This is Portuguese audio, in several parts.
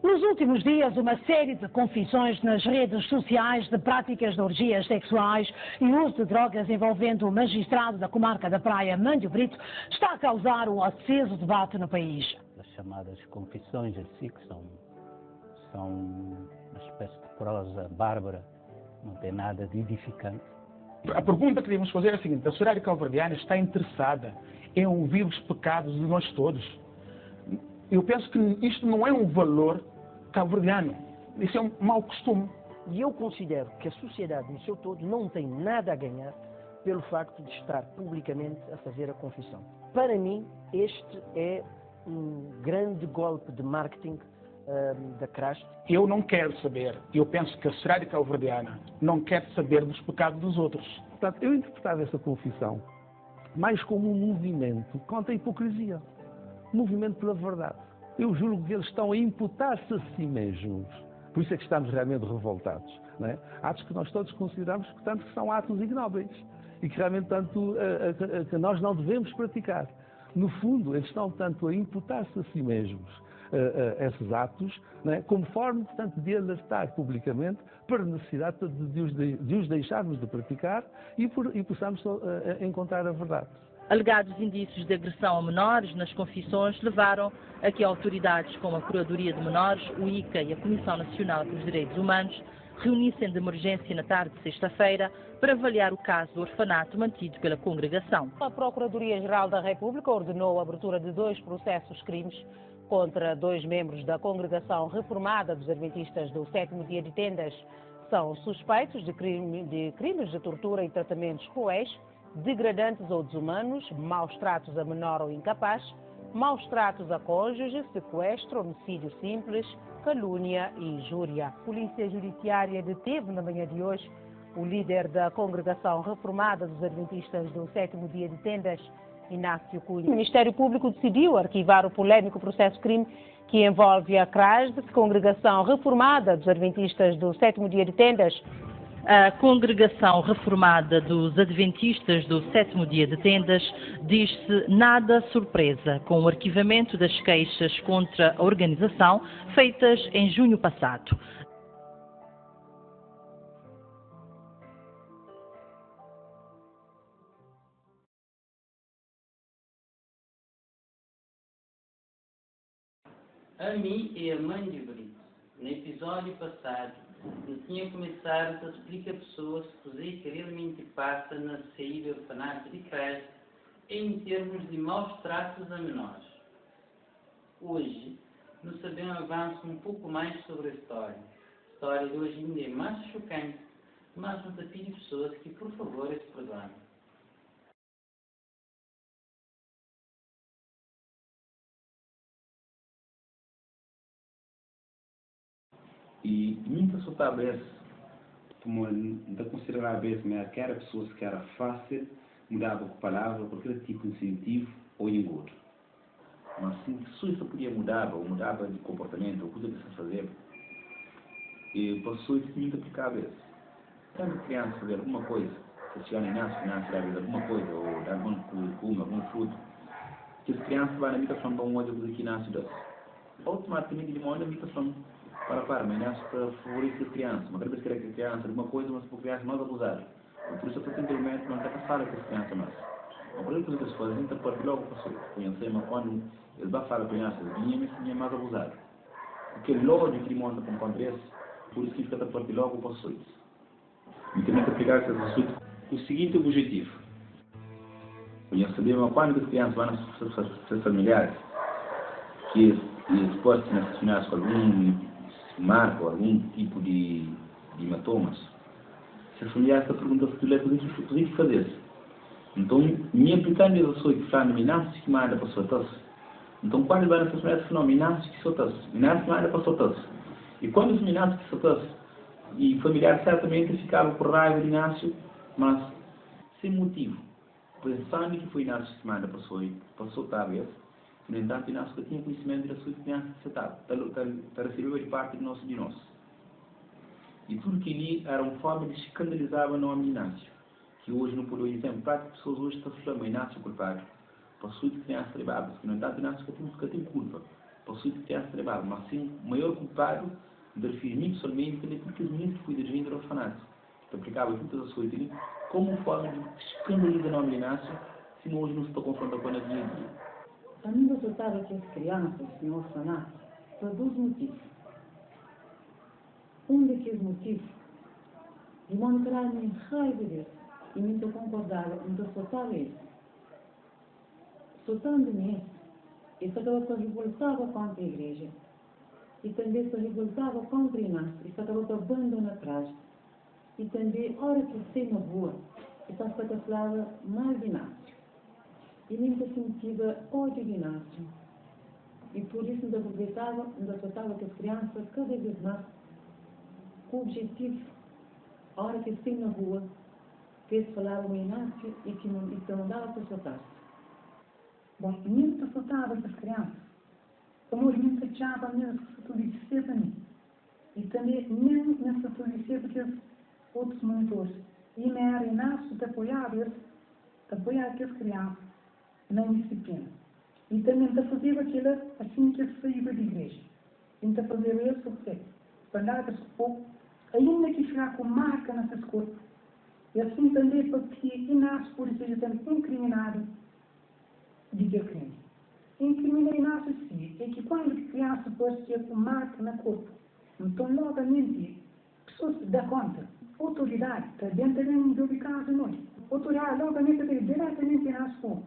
Nos últimos dias, uma série de confissões nas redes sociais de práticas de orgias sexuais e uso de drogas envolvendo o magistrado da comarca da Praia, Mândio Brito, está a causar um aceso debate no país. As chamadas confissões em si, que são uma espécie de prosa bárbara, não tem nada de edificante. A pergunta que devemos fazer é a seguinte: a sociedade cabo-verdiana está interessada em ouvir os pecados de nós todos? Eu penso que isto não é um valor cabo-verdiano, isso é um mau costume. E eu considero que a sociedade no seu todo não tem nada a ganhar pelo facto de estar publicamente a fazer a confissão. Para mim, este é um grande golpe de marketing da Craste. Eu não quero saber, eu penso que a sociedade cabo-verdiana não quer saber dos pecados dos outros. Portanto, eu interpretava essa confissão mais como um movimento contra a hipocrisia, um movimento pela verdade. Eu julgo que eles estão a imputar-se a si mesmos. Por isso é que estamos realmente revoltados. Não é? Atos que nós todos consideramos, portanto, que são atos ignóbeis e que realmente tanto, que nós não devemos praticar. No fundo, eles estão tanto a imputar-se a si mesmos esses atos, não é? Como forma, portanto, de alertar publicamente para a necessidade de os deixarmos de praticar e possamos encontrar a verdade. Alegados indícios de agressão a menores nas confissões levaram a que autoridades como a Procuradoria de Menores, o ICA e a Comissão Nacional dos Direitos Humanos reunissem de emergência na tarde de sexta-feira para avaliar o caso do orfanato mantido pela congregação. A Procuradoria-Geral da República ordenou a abertura de 2 processos crimes contra 2 membros da Congregação Reformada dos Adventistas do 7º Dia de Tendas. São suspeitos de crimes de tortura e tratamentos cruéis, degradantes ou desumanos, maus tratos a menor ou incapaz, maus tratos a cônjuge, sequestro, homicídio simples, calúnia e injúria. A Polícia Judiciária deteve na manhã de hoje o líder da Congregação Reformada dos Adventistas do 7º Dia de Tendas, Inácio Cunha. O Ministério Público decidiu arquivar o polêmico processo-crime que envolve a CRASD, Congregação Reformada dos Adventistas do 7º Dia de Tendas. A Congregação Reformada dos Adventistas do 7º Dia de Tendas diz-se nada surpresa com o arquivamento das queixas contra a organização feitas em junho passado. A mim e a Mândio Brito, no episódio passado, me tinha começado a explicar a pessoas que o que realmente passa na saída do orfanato de Craste em termos de maus tratos a menores. Hoje, nos sabemos avançar um pouco mais sobre a história. A história de hoje ainda é mais chocante, mas nos pede pessoas que, por favor, se perdoem. E muitas outras vezes, como não considerar a vez que era pessoas que era fácil, mudava com palavra, por aquele tipo de incentivo ou engodo. Mas se isso podia mudar, ou mudava de comportamento, ou coisa que se fazer, e passou isso muito aplicável. Quando a criança fazer alguma coisa, se chegar em nasce alguma coisa, ou dar algum fruto, que as crianças vão na imitação para um outro que nasce doce. Automaticamente, de uma imitação para mas para favorecer a criança. Uma vez que a criança alguma coisa, mas para a criança mais abusar. Por isso, aparentemente, não está cansado com a criança mais. A primeira coisa que se faz, a gente pode logo conhecer, mas quando ele vai falar com a criança, ele é mais abusado. Porque logo que ele monta com acontece, por isso que fica a partir logo para os outros. E também aplicar esse assunto com o seguinte objetivo. Eu sabia, mas quando as crianças vão ser familiares, que eles podem ser relacionados com algum marca ou algum tipo de hematomas, se a família está perguntando se tu lhe fazer. Então, minha aplicando eu sou que fala minassi que manda para sua tosse. Então, quando vai nessa família, não minassi que sua tosse, minassi manda para sua tosse. E quando os minassi que sua tosse, e familiares certamente ficavam por raiva de Inácio, mas sem motivo, pensando que foi Inácio que manda para sua talvez. No entanto, Inácio tinha conhecimento da sua criança que estava, para receber de parte de nós. E tudo que ali era uma forma de escandalizar o nome de Inácio, que hoje não pode exemplo, para que as pessoas hoje estão falando Inácio culpado, para a sua criança levada, que no entanto Inácio nunca tem culpa, para o sul que se trabalho, mas sim o maior culpado de referir somente porque os meninos que cuidam de vir ao orfanato, que aplicava todas as coisas como forma de escandalizar o nome Inácio, se não hoje não se está confrontando com a dia a dia. A mim eu tratava que as crianças no orfanato por dois motivos. Um daqueles motivos, de demonstrar-me raiva dele, e me concordava, me soltava isso. Soltando-me isso acabou se revoltava contra a igreja. E também se revoltava contra Inácio. Isso acabou se abandonando atrás. E também, a hora que eu sei na rua, isso se falava mal de Inácio. E me sentia ódio de Inácio. E por isso me aproveitava, me soltava que as crianças, cada vez mais, com o objetivo, a hora que eu sei na rua, que eles falavam o Inácio e que não dava para soltar-se. Bom, mesmo que soltava essas crianças, como os meninos fechavam mesmo que se tudo disse para mim. E também, mesmo que se tudo disse para aqueles outros monitores. E me era Inácio de apoiar aquelas crianças na disciplina. E também de fazer aquilo assim que eles saíam da igreja. E de fazer isso, para andar com pouco, ainda que chegar com marca nessas corpos. E assim também para que Inácio, por isso, seja também incriminado de ter crime. Incriminar Inácio, sim, é que quando a criança pode ter com marca no corpo, então, novamente, pessoas se dão conta, autoridade, também de casa nós. Autoridade, novamente, diretamente Inácio com.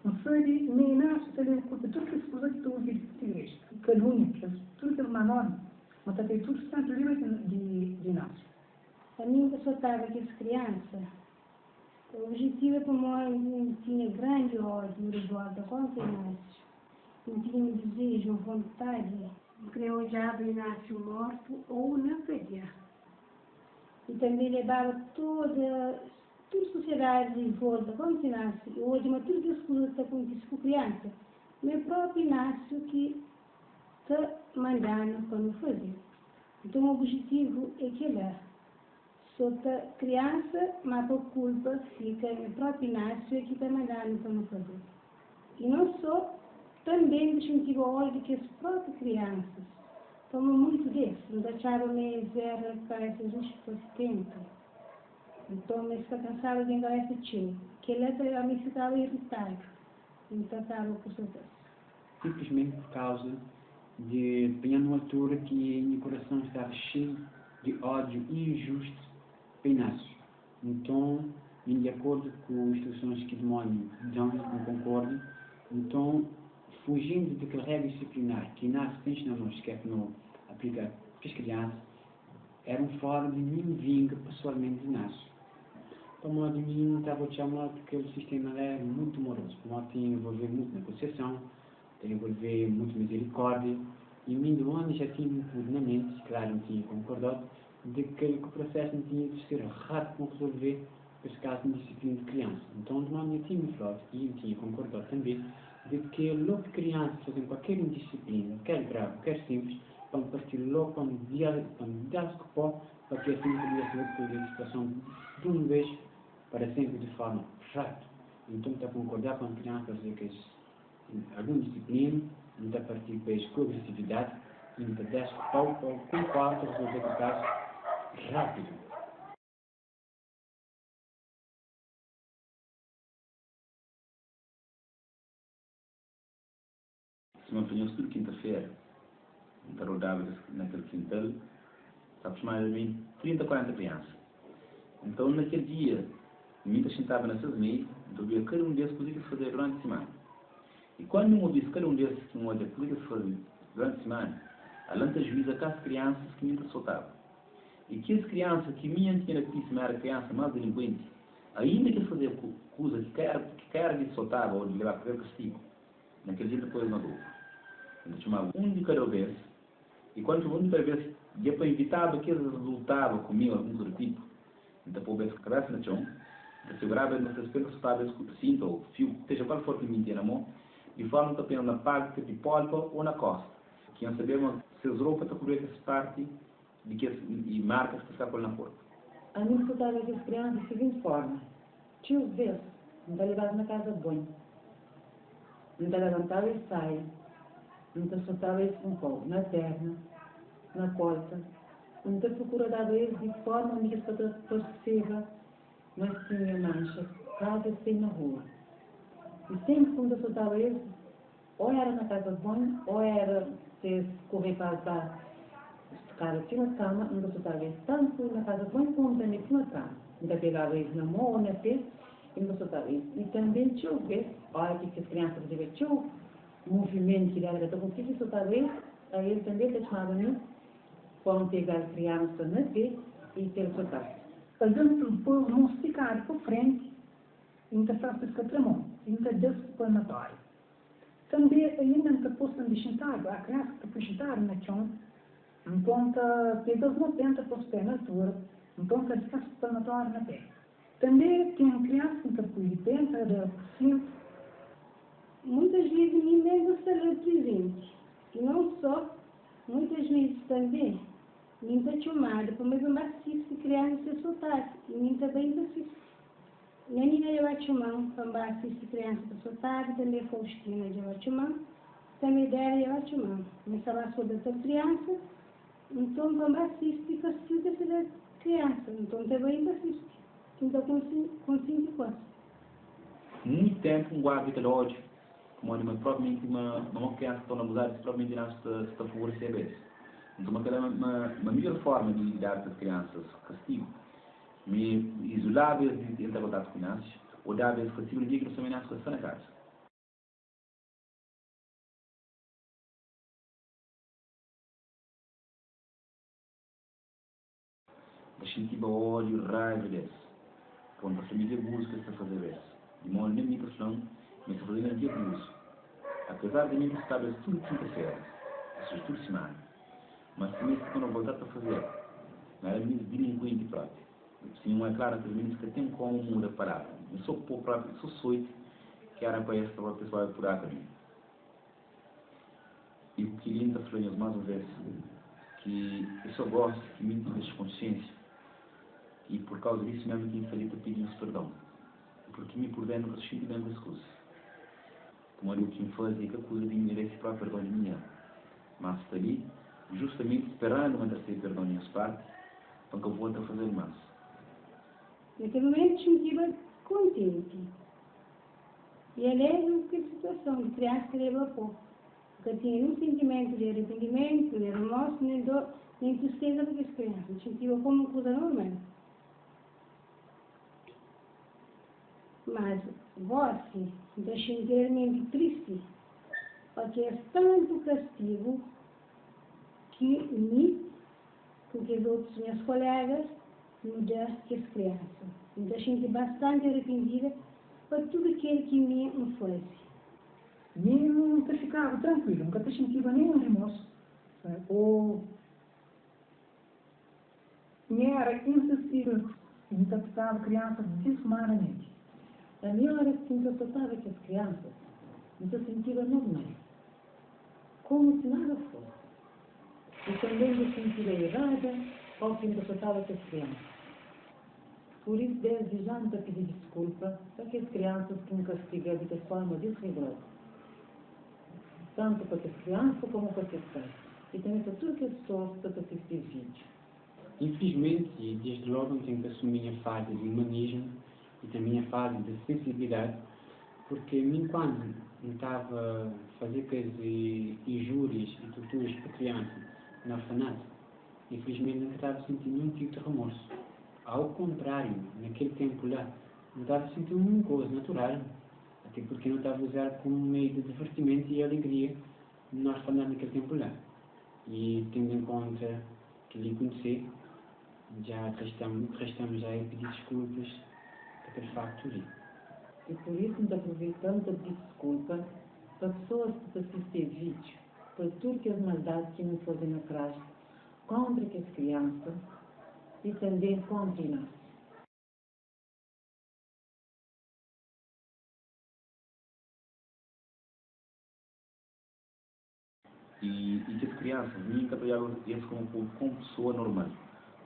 Não sei, nem Inácio, também, porque tudo que se usa de tudo de igreja, calúnia, tudo que é uma norma, mas também tudo está livre de Inácio. A mim, eu soltava aquelas crianças. O objetivo é como eu tinha grande ódio, revolta contra Inácio. Eu tinha desejo, vontade de que eu odiava Inácio morto ou na cadeia. E também levava toda a sociedade em volta contra Inácio. Eu odiava tudo as coisas que acontecem com criança. Meu próprio Inácio que está mandando para me fazer. Então o objetivo é que ele solta criança, mas por culpa fica o próprio Inácio é que está mandando para me fazer. E não só, também incentivo o ódio que as próprias crianças tomam muito disso. Não deixaram-me ver para esses justos tempos. Então, me fica cansado de enganar esse tio, que ele me ficava irritado. Então, estava por soltar. Simplesmente por causa de bem numa altura que meu coração estava cheio de ódio injusto para Inácio. Então, de acordo com as instruções que o demónio dão, não concordo, então, fugindo daquela regra disciplinar que Inácio tem ensinado nós, que é que não aplica para as crianças, era uma forma de mim vingar pessoalmente de Inácio. Para modo de mim, estava a chamar porque o sistema era muito moroso. Para modo tinha envolver muito negociação, tinha envolver muito misericórdia, e mim de onde já tinha muito na mente, claro, não tinha concordado, de que o processo não tinha de ser rápido para resolver esse caso de disciplina de criança. Então, de modo eu tinha falado, e eu tinha concordado também, de que logo que crianças fazem qualquer indisciplina, quer grave, quer simples, vão partir logo para um diálogo que pode, para que assim podia resolver a situação de uma vez para sempre de forma rápida. Então, está a concordar com a criança fazer que alguma disciplina, não está a partir com agressividade, e não está a dar pau com qual resolver o caso rápido. Se me apanhou tudo quinta-feira, está rodado naquele quintal, sabes mais ou menos 30, 40 crianças. Então, naquele dia, muitas sentavam nessas meias, então via cada um deles podia fazer durante a semana. E quando eu disse cada um deles que podia fazer durante a semana, a lanta juíza com as crianças que me soltavam. E que as crianças que minha tinha que era criança mais delinquente, ainda que fazia coisa que quer de soltava ou de levar para o castigo, naquele dia depois mandou. Então chamava um de cada vez, e quando um de cada vez ia para evitar que eles resultavam comigo algum outro tipo, então pôr a cabeça no chão, segurava nessas pernas, soltava esse cinto ou fio, seja qual for que me tinha na mão, de forma que apenas na parte de polpa ou na costa. Que iam saber se as roupas estão cobrindo essa parte de que e marcas que está na corpo. A mim soltava as crianças da seguinte forma: tios deles, não está levado na casa de banho, não está levantado e sai, Então, só estava esse um pouco na perna, na costa. Então, procura dar esse de forma que se perceba, mas tinha mancha, casa sem na rua. E sempre quando eu soltava esse, ou era na casa de banho, ou era se correr para dar, ficar aqui na cama, onde eu soltava esse, tanto na casa de banho como também aqui na cama. Ainda pegava esse na mão ou na pé, e me soltava esse. E também tinha o ver, olha que as crianças faziam, tinha o movimento que era tão consigo soltava esse, aí ele também deixava-me, para pegar a criança na pé e ter soltado. A gente depois não se ficar para frente, ainda faz esse catramão, ainda disciplinatório. Também, ainda que possam deixar a criança que depois sentar na chão, então, pegas 90% da altura, então, fica disciplinatório na pé. Também tem criança que depois pensa, possível. Muitas vezes mim mesmo se represente, e não só, muitas vezes também, mim está chamada para mais uma assiste criança se soltar, e mim também assiste. Nem eu chamam para assistir criança se soltar, também Faustina eu chamam, também dela eu chamam. Mas ela só dessa criança, então vamos assistir que assiste essa criança, então também assiste. Então consciente com isso. Muito tempo um hábito de ódio, como provavelmente uma criança que está a abusar, provavelmente não está a favorecer isso. Então, uma melhor forma de lidar com as crianças, castigo, me isolar-as de entrar em contato com crianças, ou dar-lhes castigo no dia que não sabem nada que estão na casa. Mas sentir ódio, raiva desse. Quando a família busca está a fazer isso. De modo nem microfone, mas está fazendo aqui abuso. Apesar de mim estar tudo quinta-feira, essas duas semanas. Mas se mesmo quando eu voltar a fazer, não era mesmo delinquente próprio. Se não é claro que os meninos que tem como mudar a palavra. Eu sou o próprio, sou soito, que era para esta pessoa apurar também. E o que ele está falando mais uma vez, que eu só gosto que me tenha consciência. E por causa disso mesmo que infeliz pedimos perdão. Porque me por dentro eu sinto bem as coisas. Como era o que me fazia, que a coisa de me merece para perdão de minha. Mas está ali, justamente esperando uma terceira perdão de minha parte, para que eu volte a fazer mais. Naquele momento sentia contente. E aliás, que situação de criança que leva pouco. Porque tinha um sentimento de arrependimento, de remorso, nem dor, nem tristeza para as crianças. Sentia como uma coisa normal. Mas você deixa inteiramente triste, porque é tanto castigo que mim, porque os outros meus colegas, mudar que as crianças. Então, a gente bastante arrependida por tudo aquilo que me fez. Nem nunca ficava tranquilo, nunca sentia nenhum remorso. Ou nem era insensível, nunca tratava crianças deshumanamente. A minha hora que eu tratava com as crianças, eu sentia normal, como se nada fosse. E também me sentia errada ao fim eu tratava com as crianças. Por isso, desde já me pedi desculpa para as crianças que me castigaram de forma desregrada. Tanto para as crianças como para os pais. E também para tudo que as pessoas para assistir vídeo. Infelizmente, e desde logo eu tenho que assumir a fase de humanismo e também a fase de sensibilidade, porque mim quando estava a fazer coisas injúrias e torturas para crianças no orfanato, infelizmente não estava sentindo nenhum tipo de remorso. Ao contrário, naquele tempo lá, não estava sentindo nenhuma coisa natural, até porque não estava a usar como meio de divertimento e alegria no orfanato naquele tempo lá. E tendo em conta que lhe conheci, já restamos já a pedir desculpas por aquele facto ali. E por isso me aproveitamos a pedir desculpa para pessoas que assistem vídeo, por tudo que as maldades que me fazem na classe, contra as crianças e também contra nós. E que as crianças nunca trabalhavam isso como pessoa normal.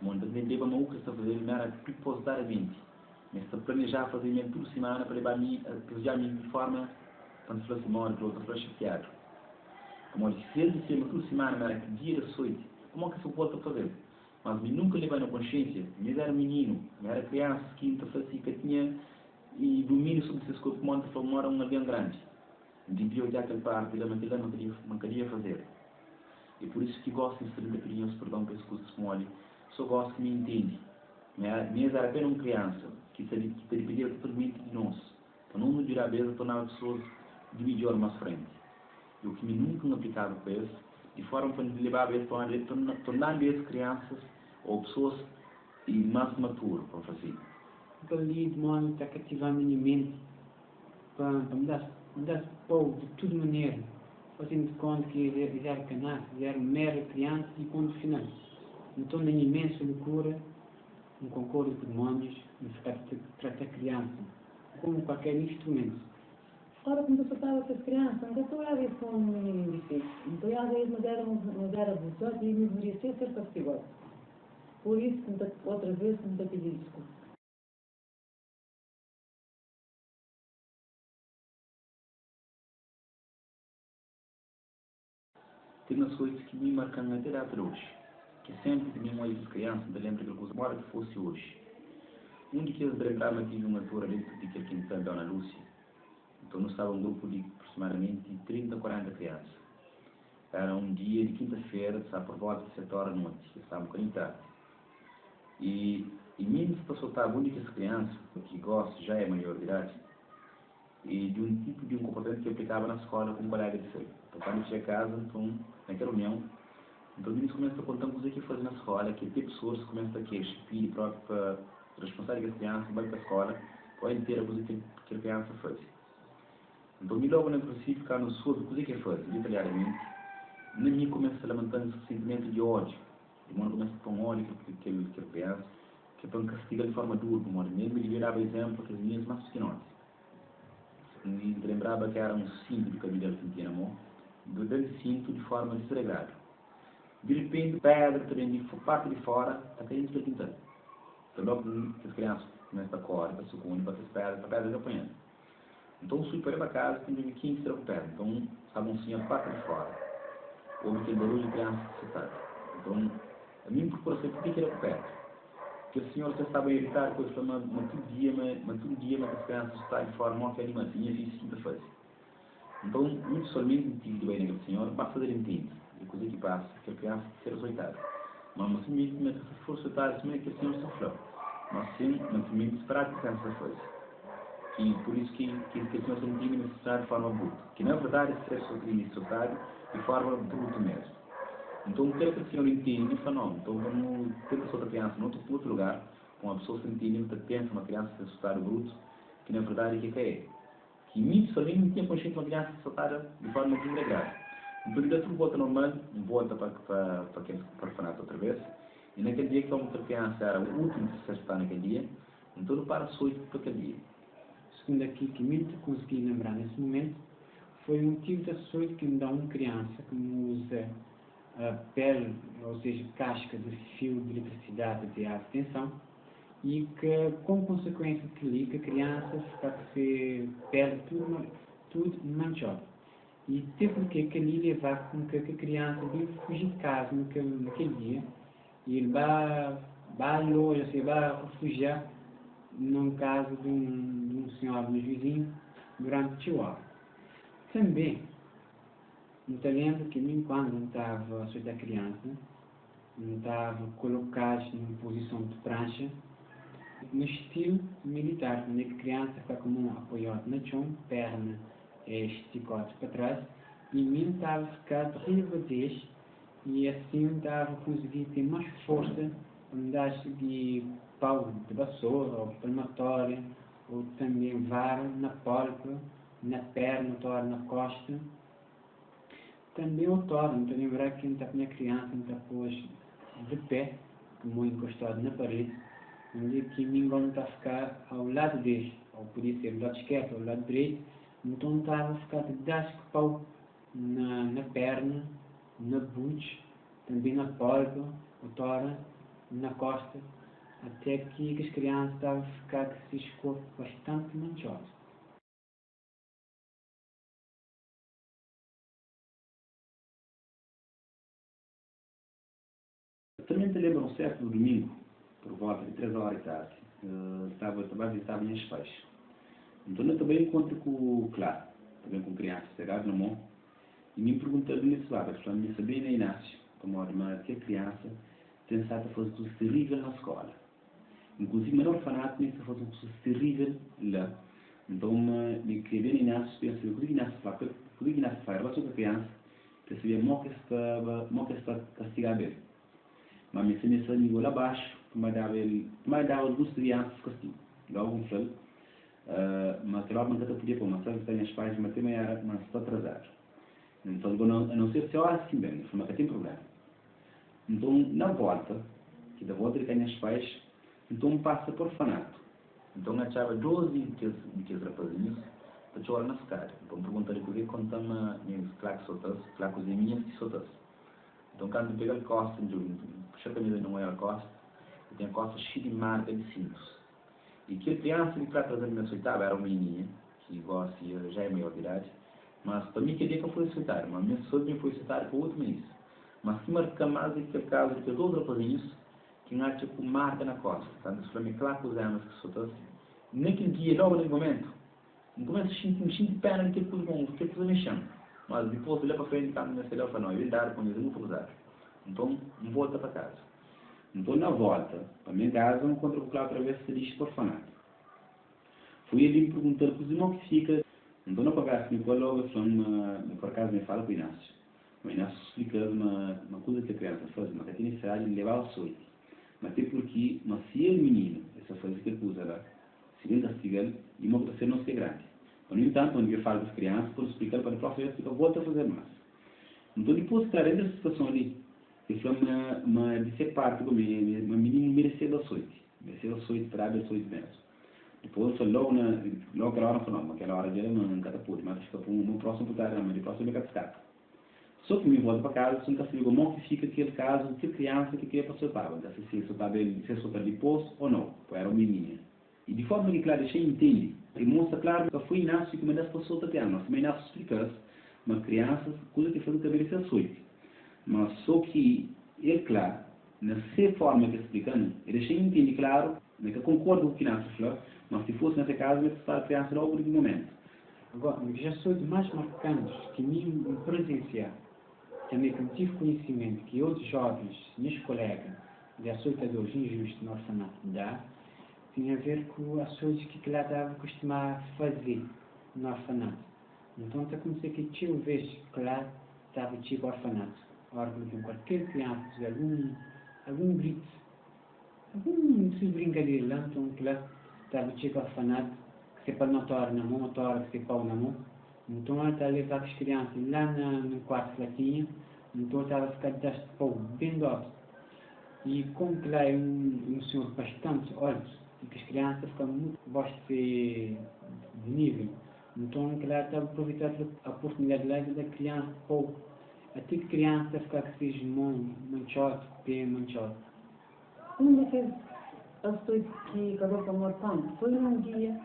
Muitas vezes leva uma outra a fazer nada propositadamente. Mas se planejar fazer mesmo por semana para levar a mim, a desejar a mim de forma, quando se fosse uma hora, para outra, para chateado. Mas se ele disser uma semana, era que dia da noite, como é que se pode fazer? Mas me nunca levei na consciência, me era menino, me era criança, quinta, fazia, que tinha e domínio sobre esses coisas, como antes mora um avião grande. Devia olhar aquele parte, ele não queria fazer. E por isso que gosto de ser de criança, perdão, pelas coisas que molho, só gosto que me entende. Mas era apenas uma criança, que se pedia totalmente de nós. Para não nos virar a vez, tornar as pessoas de melhor mais frente. E o que me nunca aplicava para isso, de forma para nos levar a vez, tornar a vez crianças ou pessoas e mais maturas para fazer. Então ali demônio está cativando a minha mente para mudar de povo de toda maneira, fazendo de conta que eles eram canais, eles eram mera criança e ponto final. Então na imensa loucura, não concordo com demônios, não se trata criança como qualquer instrumento. Ora, quando eu estava com as crianças, não estou a ver com um menino difícil. Então, às vezes, mas era abusador e me deveria ser castigado. Por isso, outra vez, me pedi desculpa. Tem umas coisas que me marcam até até hoje. Que sempre que me olho de criança, me lembro que coisa, embora que fosse hoje. Um de que eles lembravam que tive uma altura dentro de aquele quintal da Dona Lúcia. Então, nós estávamos um grupo de aproximadamente 30 a 40 crianças. Era um dia de quinta-feira, por volta de 7 horas da noite, estávamos um bocadinho tarde. E mesmo se soltar a única criança, que gosta, já é maior de idade, e de um tipo de comportamento que eu aplicava na escola com um colega de seu. Então, quando eu cheguei a casa, então, naquela reunião, então eles começam a contar coisas que fazem na escola, que tem pessoas que começam a queixar, pedir para responsável da criança, vai para a escola, pode ter a coisa que a criança faz. Então, me logo no princípio, ficar no sul, o que é faz, detalhadamente, na minha começa a lamentar esse sentimento de ódio. De modo começa a pôr ódio que a criança, que é para castigar de forma dura, como mesmo ele virava exemplo que as minhas mais pequenotes. Me lembrava que era um cinto de cabelo que tinha na mão, do cinto de forma desregada. De repente, pedra também de parte de fora, está caindo pelo quintal. Então, logo que as crianças começam a correr, para sucumir, para as pedras apanhando. Então, fui para casa, tinha 15 para perto. Então, estavam assim a parte de fora. Houve aquele barulho de criança assustada. Então, a minha procuração por que era perto? Porque o senhor já estava a evitar coisas para todo dia, mas as crianças assustadas de forma que a animação e isso sempre faz. Então, muito somente tive de bem naquele senhor, para fazer entender. E coisa que passa, que a criança ser soltada. Mas, simplesmente, se for soltada, simplesmente que o senhor sofreu. Mas, sim, simplesmente esperar que a criança faz. E por isso que o senhor sentiu necessário de forma bruta. Que, na verdade, é ser soltado de forma bruta mesmo. Então, quero que o senhor entenda e fala, não, então vamos ter que soltar a criança em outro lugar, com a pessoa sentindo que pensa uma criança ser soltada bruto, que na verdade o que é? Que mesmo sozinho não tinha consciência de uma criança soltada de forma desregulada. Então, ele deu tudo volta normal, volta para o orfanato outra vez, e naquele dia que a outra criança era o último que se assustar naquele dia, então não para só para aquele dia. Segundo aquilo que me consegui lembrar nesse momento, foi um motivo de açoite que me dá uma criança que usa a pele, ou seja, casca de fio de eletricidade de alta tensão, e que, como consequência de que a criança fica com a pele tudo manchada. E teve que ali levar com que a criança veio fugir de casa naquele dia, e ele vai longe, assim, vai refugiar num caso de um senhor, um vizinho, durante Chihuahua. Também, não te lembro que nem quando não estava a sua criança, não estava colocado numa posição de prancha, no estilo militar, onde a criança fica com a mão apoiada na chão, perna esticada para trás, e mim estava ficado rivadez, e assim estava conseguindo ter mais força, andar de pau de vassoura, ou palmatória, ou também vara na pálpebra, na perna, na costa. Também o torno, então lembrar que está com a criança, está pôs de pé, como encostado na parede, onde que ninguém está a ficar ao lado dele, ou podia ser do lado esquerdo ou do lado direito, então estava a ficar de dasco pau na perna, na buche, também na pálpebra, o torno, na costa, até que as crianças estavam a ficar com esses corpos bastante manchosos. Também te lembro um certo domingo, por volta de 3 horas da tarde, estava a visitar minhas pais. Então eu também encontro com o Claro, também com crianças chegadas na mão, e me perguntou de minha sábado, a minha Sabrina Inácio, como a irmã que a criança tem estado a fazer tudo terrível na escola. Inclusive, no orfanato, nem se faz um curso terrível lá. Então, me queria Inácio, penso, o que Inácio faz em relação com a criança, percebia que está castigado ele. Mas me ensinou a nível abaixo, mas dava algumas crianças castigo. Logo um filho, mas que logo nunca podia pôr, mas sabe que tem as pais, mas também era, mas está atrasado. Então, a não ser se eu assim bem, mas tem problema. Então, na volta, que da volta de quem as pais, então passa por orfanato. Então, achava 12 de rapazinhos, para chorar na escada. Então, perguntar-lhe por que contava claro que sotas, claro que os minhas que sotas. Então, quando pega a costa, puxa a camisa não é a costa, e tem a costa cheia de marca de cintos. E que a criança que para trazer me aceitava era uma menininha, que gosta já é maior de idade, mas para mim queria que eu fosse aceitar, mas a minha pessoa me foi aceitar para outro mês. Mas que marca mais aquele caso de que 12 rapazinhos que não tinha com marca na costa. Portanto, isso para mim, claro que os anos que sotas, naquele dia, logo naquele momento, no começo me sinto pena de que coisa me chama. Mas depois de lá para frente, quando me falou para nós, ele dar com eles, muito usar. Então, volta para casa. Então, na volta, para a minha casa, eu encontro o Cláudio outra vez se diz por orfanato. Fui ali me perguntar para os irmãos que fica. Então, na conversa que me falou, por acaso me fala com o Inácio. O Inácio explicando uma coisa que a criança faz, mas que tem necessidade de levar ao sonho. Mas tem porque, mas se ele menino, essa coisa que ele usa lá, se ele castiga ele, e uma coisa não ser grande. No entanto, quando eu falo das crianças, quando explicar para o professor, eu volto a fazer mais. Então, depois de estar dentro da situação ali, eu falei, de ser parte do meu, uma menina merecia da sorte. Merecia da sorte, para a sorte mesmo. Depois, logo aquela hora, falou, aquela hora dele não catapulta, mas fica no próximo putar, mas no próximo ele catapulta. Só que me volta para casa, se não castigo, como que fica aquele caso, que criança que queria para soltar, se soltar depois ou não, porque era uma menina. E de forma que, claro, deixei entender. E mostra, claro, que foi Inácio que me dá para soltar até, mas também Inácio explicasse, mas crianças, coisa que foi também ser sorte. Mas só que ele, claro, nessa forma que explicando, ele deixei entender, claro, que eu concordo com o que Inácio falou, mas se fosse nesse caso, eu estava a criança logo no momento. Agora, já sou de mais marcantes que me presenciar. Também que tive conhecimento que outros jovens, meus colegas, de açoitadores injustos no orfanato dá, tinha a ver com as coisas que lá estava costumar fazer no orfanato. Então, até comecei que tinha vez que lá estava tipo orfanato. Órgão de qualquer criança, algum grito, algum brincadeira lá, então que lá estava tipo orfanato, que se palmatório na mão, motor, que se pau na mão. Então, ela estava a levar as crianças lá no quarto que ela tinha, então estava a ficar de pau bem doce. E como que lá é um senhor bastante alto, e que as crianças ficam muito baixo de nível, então que lá estava a aproveitar a oportunidade lá da criança, pouco. Até que criança ficar que seja manchote, pé manchote. Um daqueles açoites que acabou com o morpão foi num dia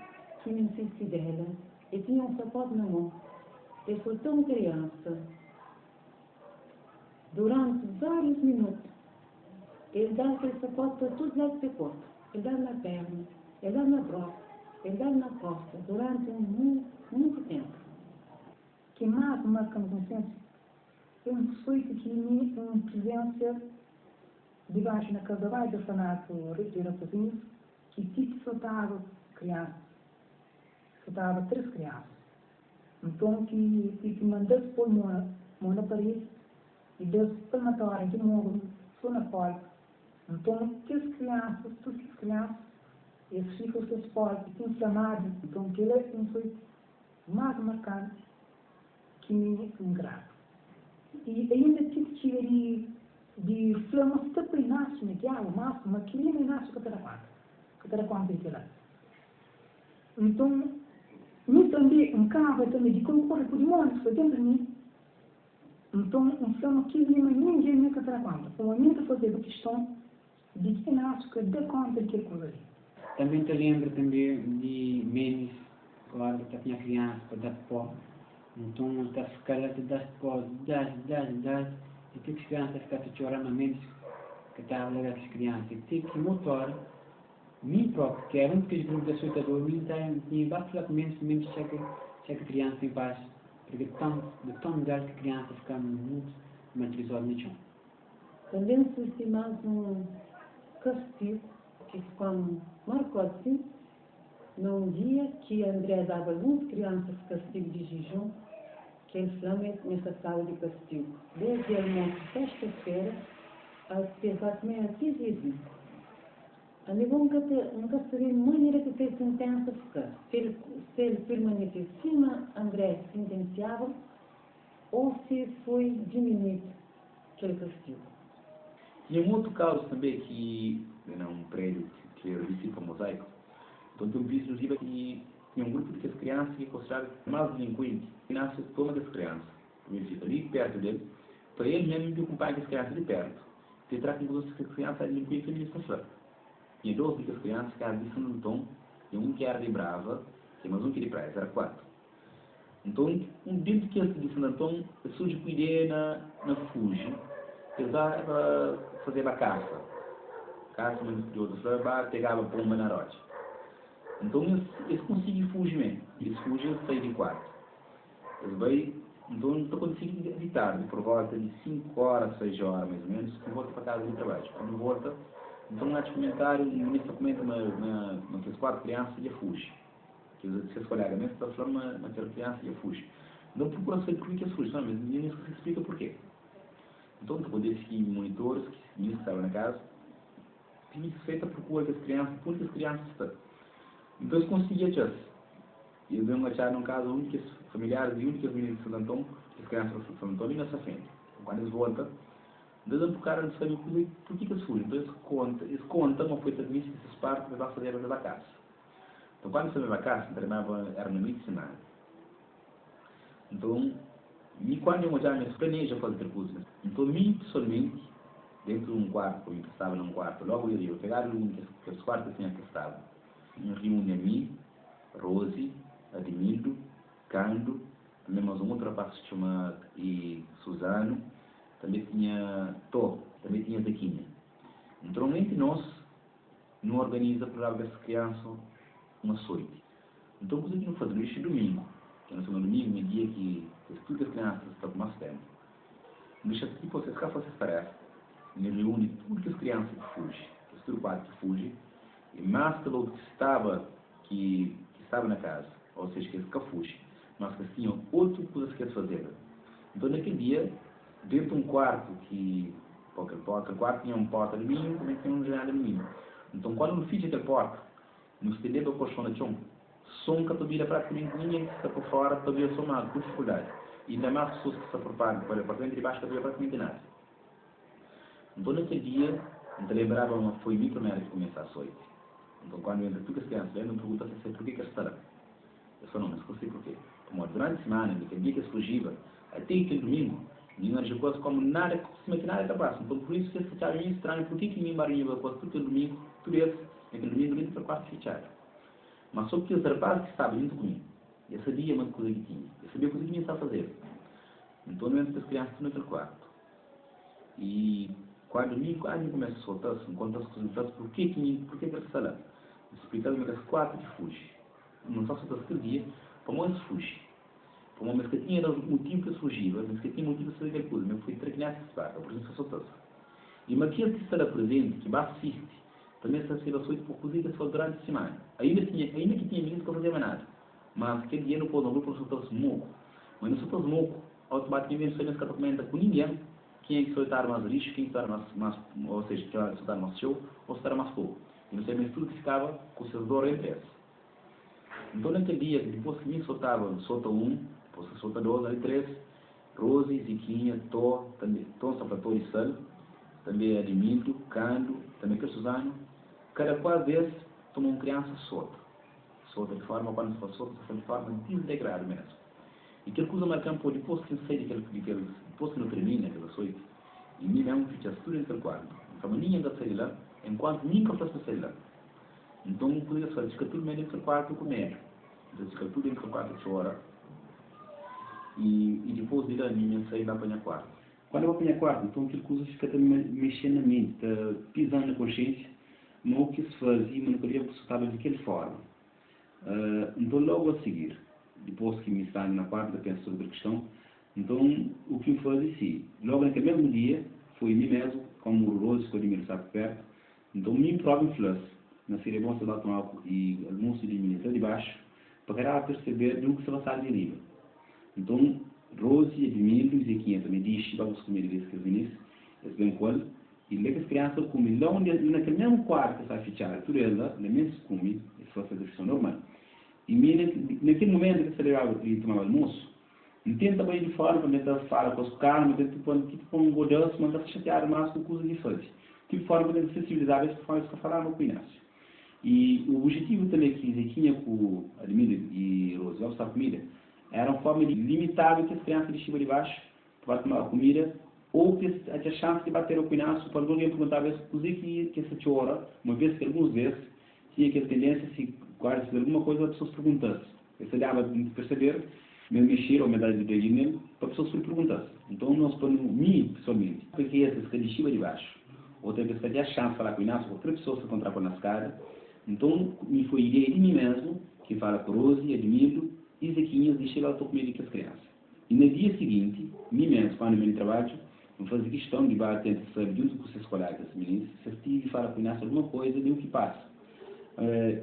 que me senti dela. Eu tinha um sapato na mão. Eu fui tão criança. Durante vários minutos, ele dá aquele sapato para todos lá do seu corpo. Ele dá na perna, ele dá na broca, ele dá na costa, durante muito tempo. Que mais marca no consciência? É um açoite que me presença debaixo na casa vai do orfanato Retiro Cozinhos, que tipo soltava crianças. Soltava 3 crianças. Então, que mandasse pôr mão na parede e deu-se palmatória de morro, só na porta. Então, todas as crianças, eles ficam seus portas, inflamados. Então, que ele foi mais marcado que me grave. E ainda tive de flama sempre nasce, que é o máximo, mas que nem nasce com a quanto que lá. Então, me também um carro também de como corre por demônios foi dentro de mim. Então, um flama que ninguém me quer ter conta. Então, a minha fazer a questão de que nasce que dê conta daquele coisa ali. Também te lembro também de memes, claro, que tinha criança para dar pó. Então, está a ficar lá, te dá pó, dá, e tem que criança ficar te chorando memes, que estava a levar as crianças, tem que motor, mim próprio, que era um dos grupos de açoitador, mim tinha basicamente que a criança em paz, porque de tão lugar que a criança fica muito matrizada no chão. Também se estimamos um castigo que ficou marcado assim, num dia que André dava 11 crianças castigo de jejum, que ele realmente nessa sala de castigo. Desde a nossa sexta-feira, até também a 15. A nível nunca seria maneira que fez sentença ficar. Se ele permaneceu acima, André sentenciava, ou se foi diminuído aquele castigo. E um outro caso também que era um prédio que era visto para mosaico. Então eu vi inclusive que tinha um grupo de crianças que consideravam mais delinquentes. Crianças toma das crianças. Ele fica ali perto dele, para ele mesmo que acompanha as crianças de perto. Se trata de as crianças delinquentes e administração. Tinha 12 das crianças que eram de São Antão, e um que era de Brava, e mais um que de Praia, era 4. Então, dentro que de São Antão, surge com a ideia na Fuji, que para fazer a caça. Caça, mas de outros, para pegar a pomba na rocha. Então, eles conseguem fugir mesmo. Eles fugem e saem de 4. Eles vai, então, não conseguem de tarde, por volta de 5 horas, 6 horas, mais ou menos, que volta para casa de trabalho. Quando volta, então, lá de comentário, o ministro comenta que as 4 crianças e fugem. Que os seus colegas, mesmo da forma, aquela criança e fugem. Então, procura saber por que eles fugem, mas ninguém se explica por quê. Então, depois desses monitores, que o ministro estava na casa, tinha feito a procura das crianças, por que as crianças estão. Então, eles conseguiam isso. E eles iam achar, num caso, únicas familiares e únicas meninas de São Antão, as crianças de São Antão, ali nessa frente. Quando eles voltam, eles vão procurar de saber por que eles fugem. Então, eles contam uma coisa de mim, essas partes que vão fazer da caça. Então, quando você vai à caça, era no meio de semana. Então, quando eu já me planeja fazer outra coisa. Então, pessoalmente, dentro de um quarto, como eu estava num quarto, logo eu ia pegar os quartos que eu estava. Eu reúne a mim, Rose, Ademildo, Cando, também mais um outro rapaz que se chama Suzano, também tinha Tó, também tinha Zequinha. Então, entre nós, não organiza para ver essa criança uma sorte. Então, o que nós fazemos este domingo, que nós somos domingo, um dia que todas as crianças estão com mais tempo. Deixa que vocês façam essa tarefa, ele reúne todas as crianças que fugem, que o quarto que fugem, e mais que o que estava na casa, ou seja, que eles que fugem, mas que tinham outras coisas que eles faziam. Então, naquele dia, dentro de um quarto aquele quarto tinha uma porta de alumínio, também tinha uma janela de alumínio. Então, quando eu fiz aquela porta, no estender do colchão de chão, som que a praticamente ninguém que está por fora, todavia somado, com dificuldade. E ainda mais pessoas que estão por parte, para dentro de baixo, todavia praticamente nada. Então, naquele dia, eu lembrava, foi minha primeira que começou às 8. Então, quando eu entro, todas as crianças lembram, perguntam se por que eles estarão. Eu só não sei por quê. Como durante a semana, naquele dia que eles fugiam, até aquele domingo, ninguém já coisa como nada, simplesmente nada capaz. Então, por isso que eles acharam estranho, por que ninguém barulhava coisa, porque aquele domingo, tudo isso, naquele domingo, nem para quase fichar. Mas só que os rapazes que estavam junto comigo, eu sabia uma coisa que tinha, eu sabia a coisa que tinha a fazer. Então, eu entro as crianças naquele quarto. E quando domingo, eu começo a soltar-se, enquanto as coisas, por que eles estão lá? Explicando-me que as 4 que fugem. Não só soltar-se aquele dia, para nós fugem. Para uma vez que tinha motivo que fugiam, mas que tinha motivo de fazer aquela coisa, mas foi trequinar essa parte, por isso soltar-se. E mas aquele que estará presente, que vai assistir, também se recebe ações por cozidas só durante a semana. Ainda que tinha meninos que não faziam nada. Mas aquele dia não pode não grupo soltar-se moco. Mas não soltar-se moco, automaticamente você não se comenta com ninguém quem é que soltar mais lixo, quem soltar mais ou seja, quem vai soltar mais show, ou soltar mais fogo. E não sei mesmo tudo que ficava com o seu dor entre eles. Então naquele dia, depois que me solta 1, depois que solta 2, aí 3, Rose, Ziquinha, Tó, também Tó, Sapator e Sal, também Ademildo, Cando, também que Suzano, cada qual vez toma uma criança solta de forma, quando se faz solta de forma desintegrada mesmo. E aquela coisa marcante, depois que sai depois que não termina aquela noite, e mim mesmo fica tudo naquele quarto. Então ninguém vai sair lá, enquanto ninguém vai sair lá. Então não podia fazer, fica tudo meio naquele quarto com medo. Então fica tudo naquele quarto chora. E depois de lá, ninguém sai lá para o quarto. Quando eu vou para o meu quarto, então aquilo coisa fica mexendo na mente, pisando na consciência, não o que se fazia, mas não queria que se estava daquela forma. Então logo a seguir, depois que me saio na quarta, penso sobre a questão, então o que eu fazia assim, logo naquele mesmo dia, foi mim mesmo, como o Rose, que eu me sabe perto, então me próprio fluxo, na série bom saudade com álcool e almoço de mim de baixo, para ela perceber de um que se vai sair de nível. Então, Rose, Edmildo e Zequinha também diz, vamos comer esse que eu vi esse bem qual, e lá que as crianças comem, lá onde, naquele mesmo quarto que está a fichar, tudo ela, na mesma se come, isso foi a questão normal. E naquele momento que celebrava e tomava almoço, não tenta bem de fora, para tentar falar com os caras, tenta tipo um godoço, mas está chateado mais com coisa de fazer. Tipo forma para sensibilizar as pessoas que falaram com o Inácio. E o objetivo também que Zequinha com Admildo e Rose, a comida, era uma forma de limitar que as crianças de cima de baixo para tomar a comida, ou que a chance de bater o Inácio, para alguém perguntar que essa hora, uma vez que algumas vezes, tinha aquela tendência, se quase fazer alguma coisa, as pessoas perguntassem. Essa dava de perceber, me mexer ou me dar de nele, para as pessoas perguntassem. Então, nós, para mim, pessoalmente, porque essas que de cima de baixo, outra vez que tinha a chance de falar com o Inácio, outra pessoa se encontrar com a escada, então, me foi ideia de mim mesmo, que fala com Rose, Edmildo e Zequinha, deixei lá com medo com as crianças. E no dia seguinte, mim mesmo, quando eu me trabalho, eu fazia questão de bater saber junto com os seus colegas, meninos, se tive de falar com o Inácio alguma coisa, de o que passa.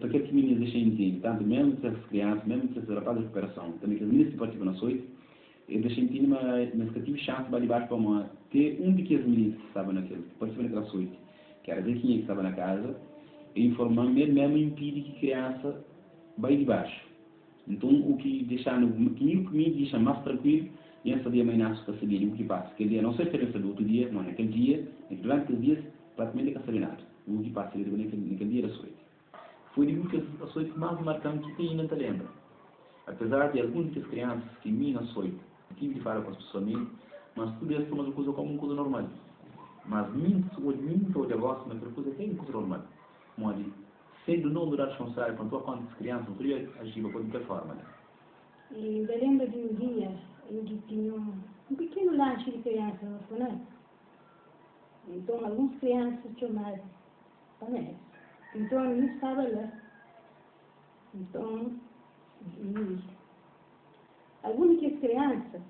Porque as meninas deixam entender, tanto mesmo que as crianças, mesmo que as rapazes de recuperação, também que as meninas que participam na SOIT, eu deixei entender, mas que tive chance de baixo para ter um de que as meninas que estavam naquele, que participam naquela SOIT, que era a Zequinha que estava na casa, e informando mesmo impede que a criança vá de baixo. Então, o que me deixa mais tranquilo, e essa dia mãe nasce para saber o que passa. Aquele dia, não sei se é do outro dia, mas naquele dia, durante aqueles dias, praticamente não sabia nada. O que passa naquele dia da SOIT. Foi de que a SOIT mais marcante que ainda te lembra. Apesar de algumas das crianças que me na SOIT, tive de falar com as pessoas mesmo, mas tudo isso foi uma coisa como uma coisa normal. Mas mim, ou de voz, mas outra coisa é uma coisa normal. Mas sendo não durar responsável quando quantas crianças, não poderia agir de qualquer forma. Né? E eu lembro de um dia em que tinha um pequeno lanche de criança no orfanato. Então, algumas crianças chamaram panela. Então, eu estava lá. Então, algumas das crianças,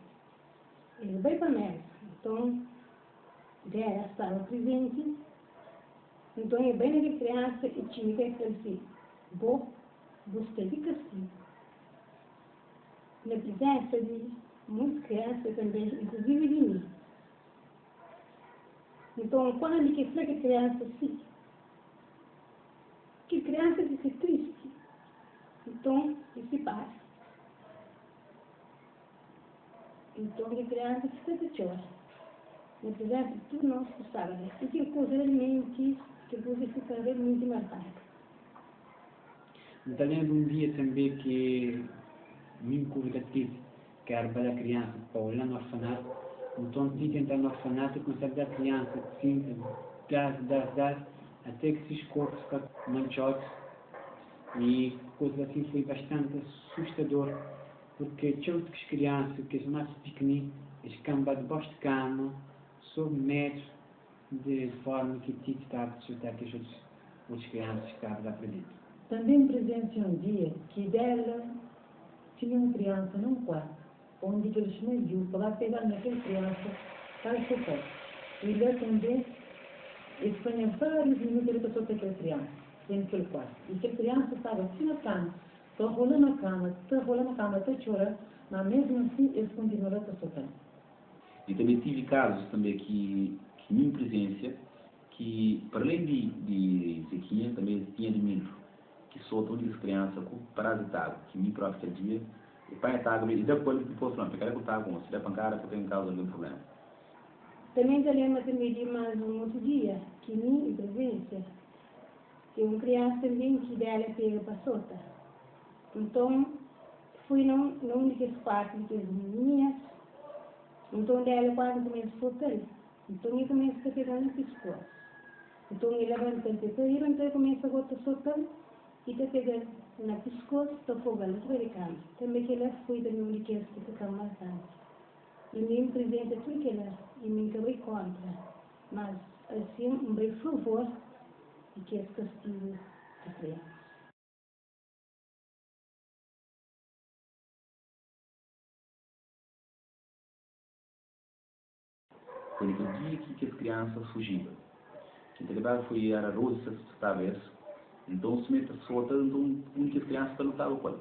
eles bem panela. Então, ela estava presente. Então, é bem naquela criança e tinha que assim, gostei de castigo. Na presença de muitas crianças também, inclusive de mim. Então, quando ele quer falar que a criança assim, que criança fica triste, então, ele se passa. Então, a criança fica de chora. Na presença de tudo nós que sabemos. E que coisa realmente, que coisa fica realmente marcada. Me lembro um dia também que me convidei que era para a criança para olhar no orfanato. Então, tive entrar no orfanato e comecei a dar a criança, sim, dar, até que se escorre, ficar manchotes. E coisa assim foi bastante assustador, porque tinha outras crianças que são mais pequeninas, eles ficam debaixo de cama, sob medo, de forma que tive de estar a assustar que as outras crianças que estavam lá para dentro. Também presenciei um dia que dela tinha uma criança num quarto, onde eles me viu para pegar naquela criança para socorrer. E lá também, eles tinham vários minutos para soltar aquela criança, dentro daquele quarto. E aquela criança estava assim na cama, está rolando a cama, até chorar, mas mesmo assim eles continuaram a soltar. E também tive casos também que minha presença, que para além de Zequinha, também tinha de mim, que soltam as crianças com parasitado, que me próprio dia, e pai está e depois não, porque eu estava com se der pancada, porque tem causa algum problema. Também te lembro também de mais um outro dia, que minha presença, que uma criança também que dela pega para solta. Então, fui num daqueles quartos das meninas, então dela quando começa a soltar, então ele começa a pegar no pescoço. Então ele levanta o peito, então ele começa a soltar e está pegando na pescoço, está afogando, está de cama. Também que ela foi também um daqueles que ficam mais antes. E mesmo presente tudo que ela, e me acabei contra. Mas, assim, um bem favor e que esse castigo de criança. Foi naquele dia que as crianças fugiam. Quem trabalhava foi a Rosa, talvez. Então, se mete a pessoa, então, as crianças lutavam com ela.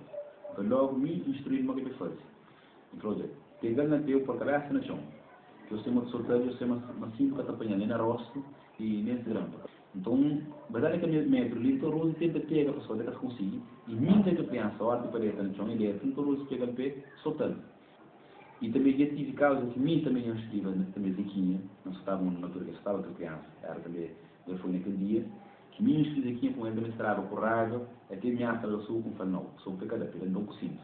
Então, logo me instruí uma coisa fazer. Então, pegando na teu por cabeça na chão. Que eu sei uma sorteio, eu sei uma cinco que apanha nem na rosto e nem se grampa. Então, verdade é que a minha metro ali, então, Rosa tenta pegar a pessoa, até que consegue. E minha criança, a hora que parece na chão, ele é, então, Rosa pega o pé, soltando. E também já tive causas que mim também eu estive também Zequinha, não estava na altura que eu estava com a criança, era também, eu fui naquele dia, que mim estive Zequinha com ele também estava com raiva, até minha asa eu sou com falei, não, sou pecador, ele não consigo.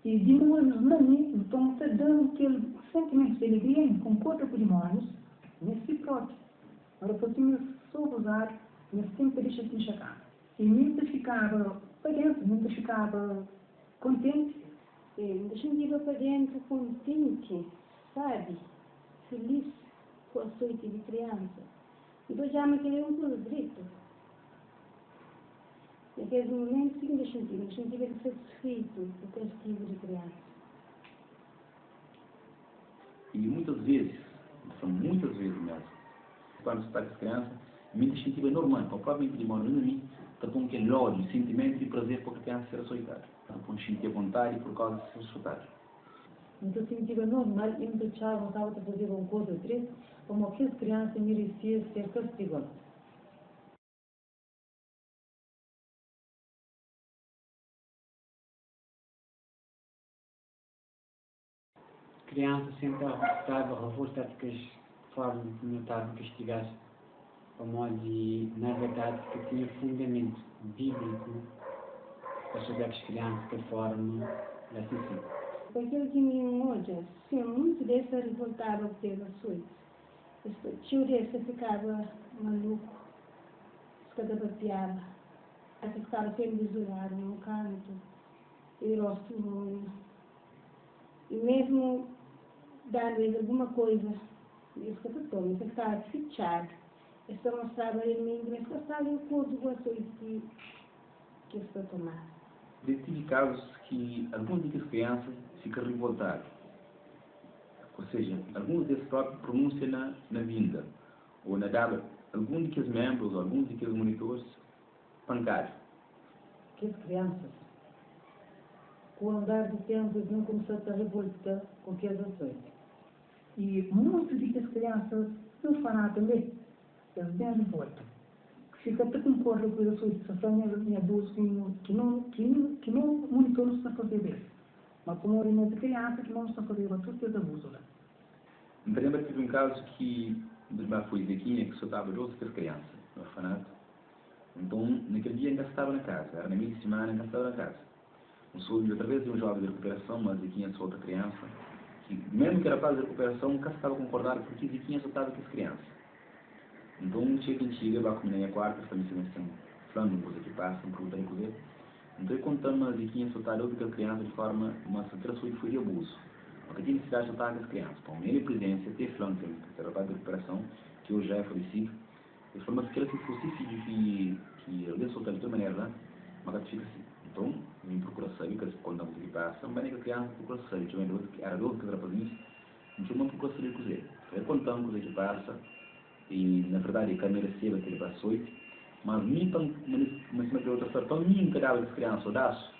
E de um ano na mim, então está dando aquele sentimento de alegria em concordo com demônios, nesse próprio. Agora, podemos só usar nesse tempo deixa de enxacar. E muita ficava para dentro, muita ficava contente. Muita gente iba para dentro contente, sabe? Feliz com a sorte de criança. Então já me queria um direito. Naqueles momentos, sim, deixa eu ser satisfeito com o castigo de criança. E muitas vezes, são muitas vezes mesmo, quando se está com as crianças, me sentia normal, o próprio demônio em mim, está com aquele ódio, sentimento e prazer porque a criança ser açoitada. Está com sentir vontade por causa de ser açoitado. Então, sentia normal, e me deixava voltava a fazer uma coisa ou três, como aquela criança merecia ser castigada. Criança sempre estava revoltada com a forma como eu estava castigado, como de, na verdade, que tinha fundamento bíblico para saber as crianças de forma assim. Aquilo que me odia, sim, muito desse revoltava pelo açoite. Tio desse ficava maluco, ficava bateava, até ficava sempre isolado num canto, e rosto ruim. E mesmo dando-lhe alguma coisa, ele ficava fechado. Eu só mostrava ele mesmo, mas gostava do corpo do açoite que eu estou tomando. Tive casos que algumas dessas crianças ficam revoltadas. Ou seja, alguns deles próprios pronunciam na vinda, ou na dada, alguns daqueles membros, ou alguns daqueles monitores, pancados. Aquelas crianças, com o andar do tempo, não começaram a revoltar com aqueles açoites. E muitas dessas crianças não farão também, eles bem revoltam. Fica até com corda com as açoites, só em abuso que não monitor não está fazendo isso. Mas como é uma criança que não está fazendo tudo esse abuso lá. Me lembro que tive um caso que foi Zequinha, que só estava 12 crianças, no orfanato. Então, naquele dia ainda estava na casa, era na meia de semana, ainda estava na casa. Soube outra vez de um jovem de recuperação, mas Zequinha só outra criança, que mesmo que era fase de recuperação, nunca estava concordado porque Zequinha só estava com as crianças. Então, chega, vai comer na quarta, também se falando coisa que passa, um produto com ele. Então, eu contando a Zequinha só estava outra criança de forma, uma traçou foi de abuso. Porque tinha necessidade de estar com as crianças. Para minha presidência, ter falando que era fase de recuperação, que hoje já é falecido, eu falei, mas se fosse filho que ele soltar de toda maneira, mas que fica assim. Então, eu procuro saber que quando não se passa, também é que a criança procura saber, era outro que era para isso, então não procura saber cozer. É contando coisa que passa, e na verdade a câmera recebe aquele para açoite, mas mim, mas uma outra história, então mim encarava as crianças, o daço,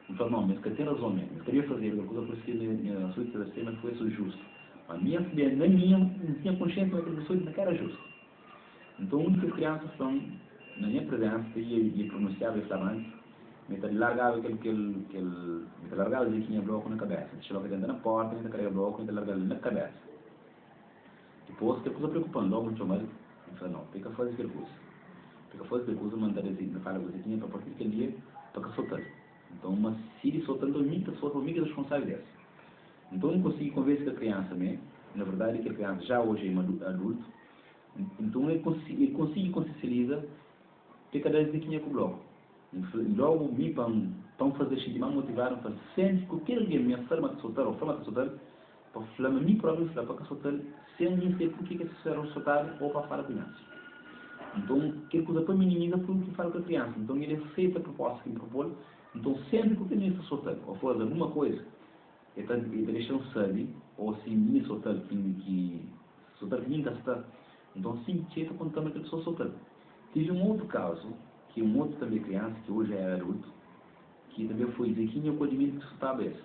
eu falo, não, mas que tem razão mesmo, eu queria fazer, a coisa por si, a açoite da cima foi isso justo. Mas minha, não tinha consciência daquele açoite, não era justo. Então, muitas crianças são, na minha presença, e pronunciava isso antes, me largava me largava o Zequinha bloco na cabeça. Chegava dentro da porta, me carregava bloco, me largava na cabeça. Depois eu preocupando, logo muito mais, eu falei, não, fica fazer aquele curso. Fica fazer aquele curso, mandar a fala do Zequinha para partir daquele dia, para soltar. Então, mas se ele soltando, muitas pessoas são muito responsáveis dessa. Então, eu não consegui convencer a criança mesmo, na verdade, que a criança já hoje é adulto. Então, ele consegue consciencializa que cada vez que com o bloco. Logo, me para fazer isso, me motivaram para sempre que alguém me forma de soltar ou forma de soltar, para falar me próprio falar para soltar, sem nem sei por que se serão soltados ou para falar com criança. Então, que coisa para minimiza por que fala com a criança. Então, ele aceita a proposta que me propõe. Então, sempre que o criança soltar ou fazer alguma coisa, ele deixa um sabe, ou se me soltar que ninguém está. Então, sim, que está contando que a pessoa soltar. Tive um outro caso, que um outro também criança, que hoje é adulto, que também foi Zequinha com o admiro que soltava esse.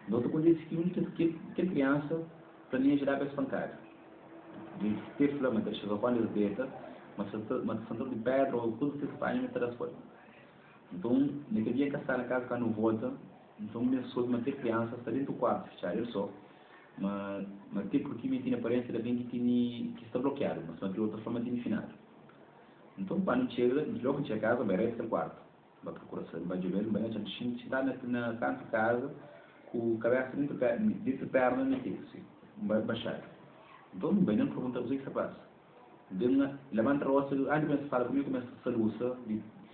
Então, quando eu disse que criança, para mim, gerar esse pancada. De ter flama, de chegar quando ele deita, mas sentou de pedra ou tudo que se faz, me traz fora. Então, naquele dia que está na casa, quando volta, então, me soube manter criança, está dentro do quarto, fechar ele só. Mas tipo, porque me tinha aparência de alguém que está bloqueado, mas de outra forma tinha enfinado. Então, quando chega, logo que chega a casa, vai reto no quarto. Vai procurar saber, vai jogar, vai chegar na canto de casa, com a cabeça dentro da perna, assim, vai baixar. Então, o Benjamin pergunta o que se passa. Levanta a roça, antes de falar comigo, começa a saluça,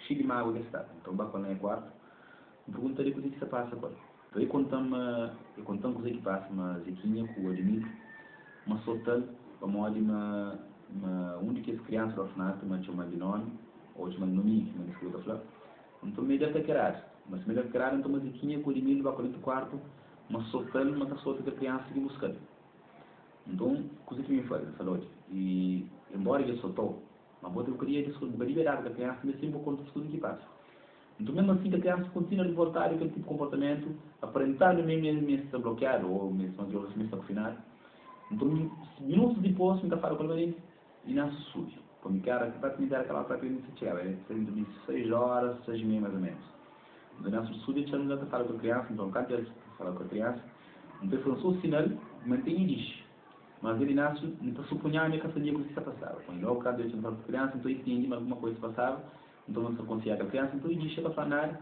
cheio de mágoa que está. Então, vai para o quarto, pergunta-lhe o que se passa agora. Então, eu contamos o que passa, mas Zequinha, com o Ademir, uma solta, para modo uma das crianças do orfanato, uma chama de nome, ou chama de nome, uma escuta falar. Então, me deve querer. Mas me deve querer, então, uma Zequinha, com o Ademir, vai para o quarto, uma solta, uma solta que a criança que busca. Então, coisa que me faz, falou, e embora ele soltou, mas eu queria liberar a criança, mas sempre conta tudo o que passa. Então, mesmo assim, a criança continua a voltar aquele tipo de comportamento, aparentando mesmo está bloqueado, ou mesmo está confinado. Então, minutos depois, me fala com ele e nasce sujo. Para me dar aquela prática de se chegar, entre 6 horas, 6h30 mais ou menos. Então, nasce sujo, e já fala com a criança, então, quando ele fala com a criança, então, foi um sinal, mantém e diz. Mas ele nasce, então supunha que sabia o que se passava. Quando logo cada vez que fala com a criança, então ele entende alguma coisa se passava, então não se conseguia a criança, então ele deixa para falar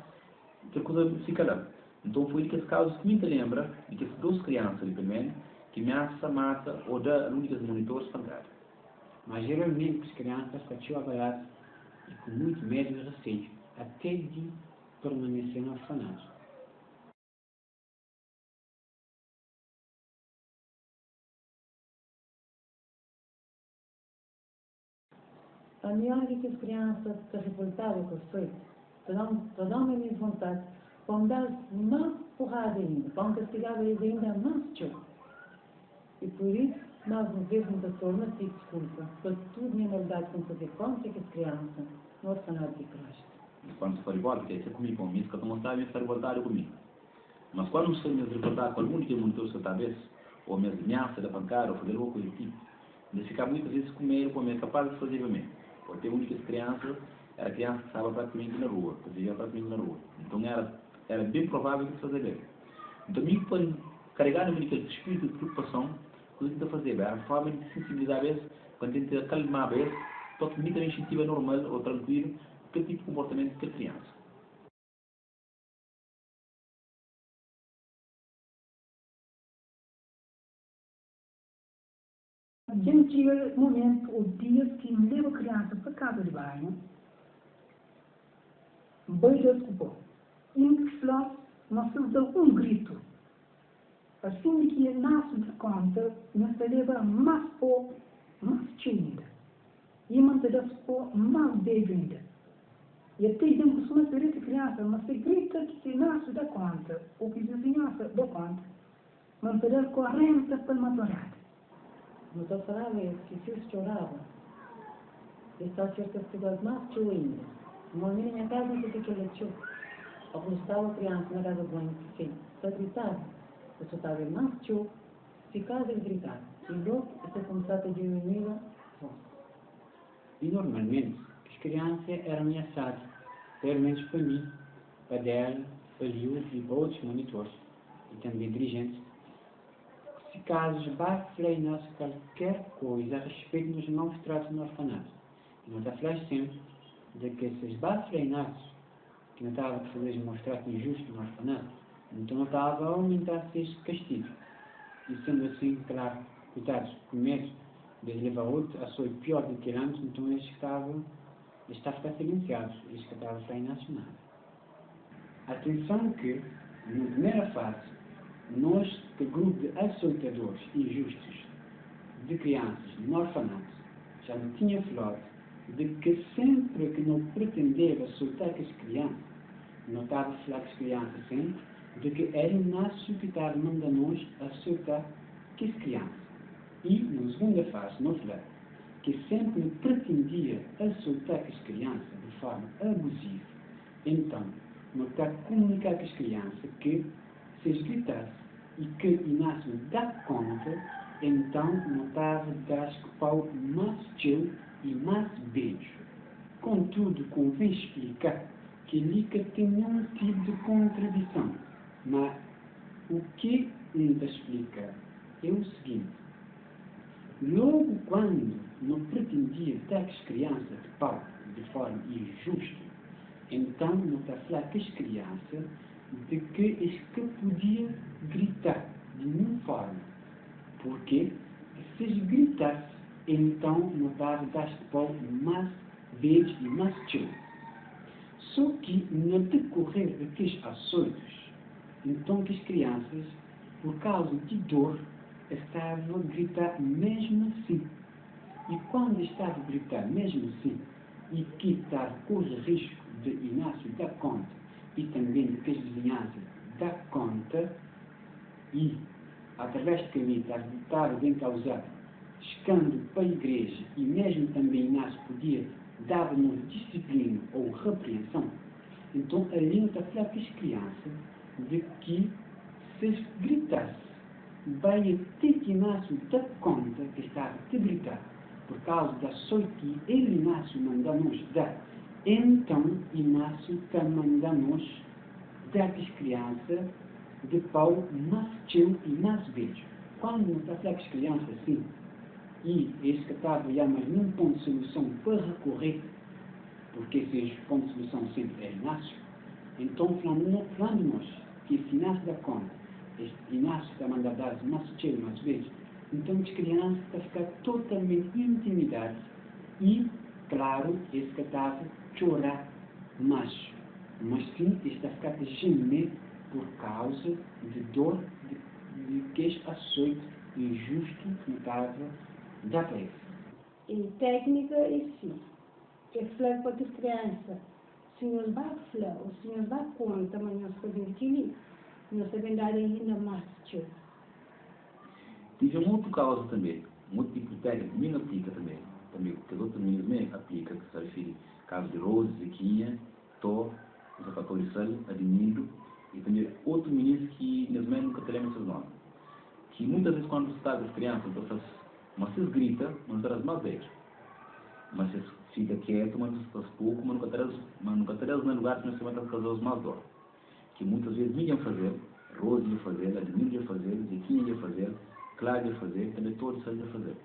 que a coisa fica lá. Então foi que esse caso que me lembra de que essas duas crianças, primeiro, que ameaça, mata ou dá únicas monitores pancada. Mas geralmente as crianças ficam avaliadas e com muito medo e receio, até de permanecer no orfanato. A melhor que as crianças se revoltavam com o feito, para dar uma vontade, para me dar mais porrada ainda, para me castigar eles ainda mais tchau. E por isso, mais uma vez, me torna a pedir desculpa por tudo a maldade que me fazer contra que as crianças no orfanato de Cristo. Quando se for igual, porque isso é comigo, com isso que eu não estava a estar revoltado comigo. Mas quando se me revoltar com algum que monitor sua cabeça, ou me ameaça de pancada, ou fazer alguma coisa tipo, de ficar muitas vezes com medo, capaz de fazer para mim. Porque muitas crianças, era criança que estava praticamente na rua, que vivia praticamente na rua. Então era bem provável que fazer bem. Então, me pode carregar no espírito de preocupação, o que tenta fazer, a forma de sensibilizar a vez, quando tenta acalmar a vez, porque me também incentiva normal ou tranquilo, que tipo de comportamento que a criança. Gente, chega o momento, o dia que me leva a criança para casa de banho, beija desculpa, e flor, nós damos grito. Assim que nasce de conta, nós leva mais pouco, mais tímida. E mantém-se mais beijo ainda. E até dentro de uma criança, mas se grita que nasce da conta, ou que se nasce da conta, mantém-se corrente para maturada. Mas eu falava que se eu chorava, eu estava cerca de mais tchau ainda. Uma menina na minha casa não sei o que ele tchau. Eu estava criança na casa de banho, porque só gritava. Eu só estava mais tchau, ficava e gritava. E logo eu começava a diminuir a voz. E normalmente as crianças eram ameaçadas, pelo menos para mim, para dela, para Liu e para outros monitores, e também dirigentes. Se casos bate-nos qualquer coisa a respeito dos maus tratos no orfanato. E nós falamos sempre de que esses bate-nos que não estavam a fazer os maus tratos injustos no orfanato, então estava a aumentar esses castigos. E sendo assim, claro, coitados, com medo de levar outro a sua pior do que antes, então eles estavam está a ficar silenciado, isto que estava a ficar inacionado. Atenção que, na primeira fase, nós, que grupo de açoitadores injustos de crianças no orfanato, já não tinha falado de que sempre que não pretendeva açoitar as crianças, não estava a falar com as crianças sempre, de que era o Inácio que estava mandando-nos açoitar as crianças. E, na segunda fase, não falava que sempre que pretendia açoitar as crianças de forma abusiva, então, não está a comunicar com as crianças que, se eles gritassem e que Inácio dá conta, então não estava a dar o pau mais chill e mais beijo. Contudo, convém explicar que Lica tem nenhum tipo de contradição. Mas o que ainda explica é o seguinte: logo quando não pretendia dar as crianças de pau de forma injusta, então não está a falar com as crianças de que eles que podiam gritar de nenhuma forma. Porque se eles gritassem, então não estava a dar de pau mais vezes e mais chill. Só que no decorrer daqueles açoites, então que as crianças, por causa de dor, estavam a gritar mesmo assim. E quando estavam a gritar mesmo assim, e que estava com o risco de Inácio dar conta, e também de que as vizinhanças dar conta, e através de caminho estava bem causado escândalo para a igreja, e mesmo também Inácio podia dar-nos disciplina ou repreensão, então ali não está a falar com as crianças de que se gritasse, vai ter que Inácio dar conta que estava a gritar por causa da açoite que ele, Inácio, manda-nos dar. Então Inácio está mandando-nos dar às crianças de pau mais chill e mais beijo. Quando não está a falar com as crianças assim, e esse que estava a olhar, mas num ponto de solução para recorrer, porque esse ponto de solução sempre é Inácio, então falando nós, que esse Inácio dá conta, este Inácio está a mandar dar mais chill, mais beijo, então as crianças estão a ficar totalmente intimidadas e, claro, esse que estava a chorar mais, mas sim, está a ficar a gemer por causa de dor de que este açoite injusto que estava da presa. E técnica em si, que falar para as crianças, se nós vamos falar, ou se nós vamos conta, mas nós podemos aquilo, nós sabemos dar ainda mais chill. Tive um outro caso também, um outro tipo de técnica que me aplica também, que os outros meninos me aplicam, que se refere caso de Rose, Zequinha, Tó, José Fator e Sal, Admiro, e também outros meninos que nós mesmo nunca teremos seus nomes. Que muitas vezes quando se está com as crianças, mas se grita, mas não mais beijo. Mas se fica quieto, mas se pouco, mas nunca teremos no lugar que nós temos as casas mais dor. Que muitas vezes ninguém ia fazer, Rose ia fazer, Admiro ia fazer, Zequinha ia fazer, Cláudia ia fazer, também todos ia fazer.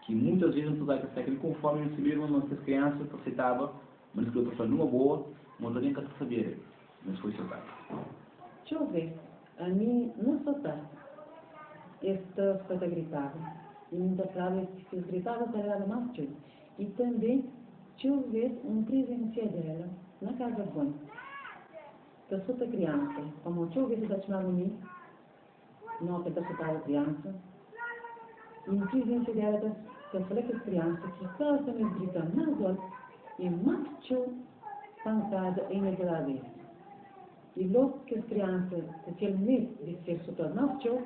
Que muitas vezes não usava essa técnica conforme receberam nossas crianças, aceitava, mas que eu estou fazendo uma boa, mas não tinha que saber, mas foi seu caso. Deixa eu ver, a mim não só tá, esta coisa gritava, e muitas vezes que gritava para ela mais chill. E também, deixa eu ver uma presença dela na casa de banho. Eu sou da criança, como deixa eu ver se está chamando mim, não que está a criança, e a presença dela, eu falei com as crianças que cada vez gritam mais alto e mais chill pancada em naquela vez. E logo que as crianças, aquele medo de ser super mais chill,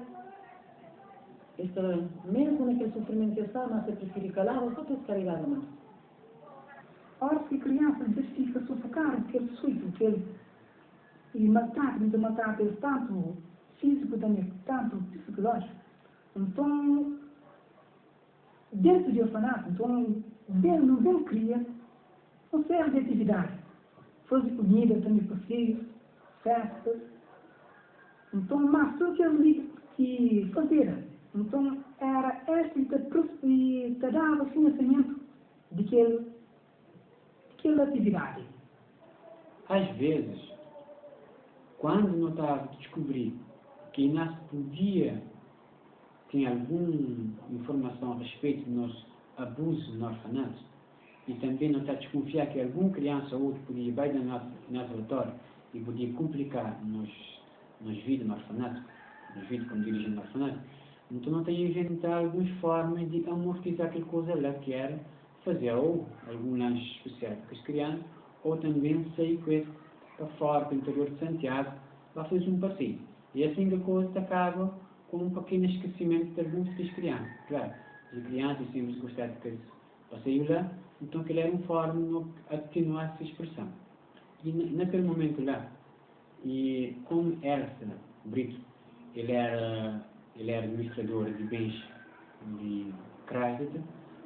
mesmo naquele sofrimento que está, mas se preferir calar, só para descarregar mais. Ora, se a criança fica sufocar aquele suíço, e matar ele tanto físico também, tanto psicológico, então, dentro do orfanato, então, não cria uma série de atividades. Fazer comida também para filhos, festas. Então, mas tudo que ele que fazer. Então, era este que dava financiamento daquela atividade. Às vezes, quando não estava a descobrir que Inácio podia ter alguma informação a respeito dos abusos no orfanato, e também não está a desconfiar que alguma criança ou outro podia ir no nosso relatório e podia complicar nos vídeos no orfanato, nos vídeos como dirigem no orfanato, então não tem inventado algumas formas de amortizar aquela coisa lá, que era fazer ou algum lanche especial para as crianças, ou também sair com ele para fora, para o interior de Santiago, para fazer um passeio. E assim a coisa acaba com um pequeno esquecimento de algumas das crianças. Claro, as crianças sempre gostaram de passeio lá, então que era uma forma de atenuar essa expressão. E naquele momento lá, e como Elsa Brito, ele era administrador de bens de crédito,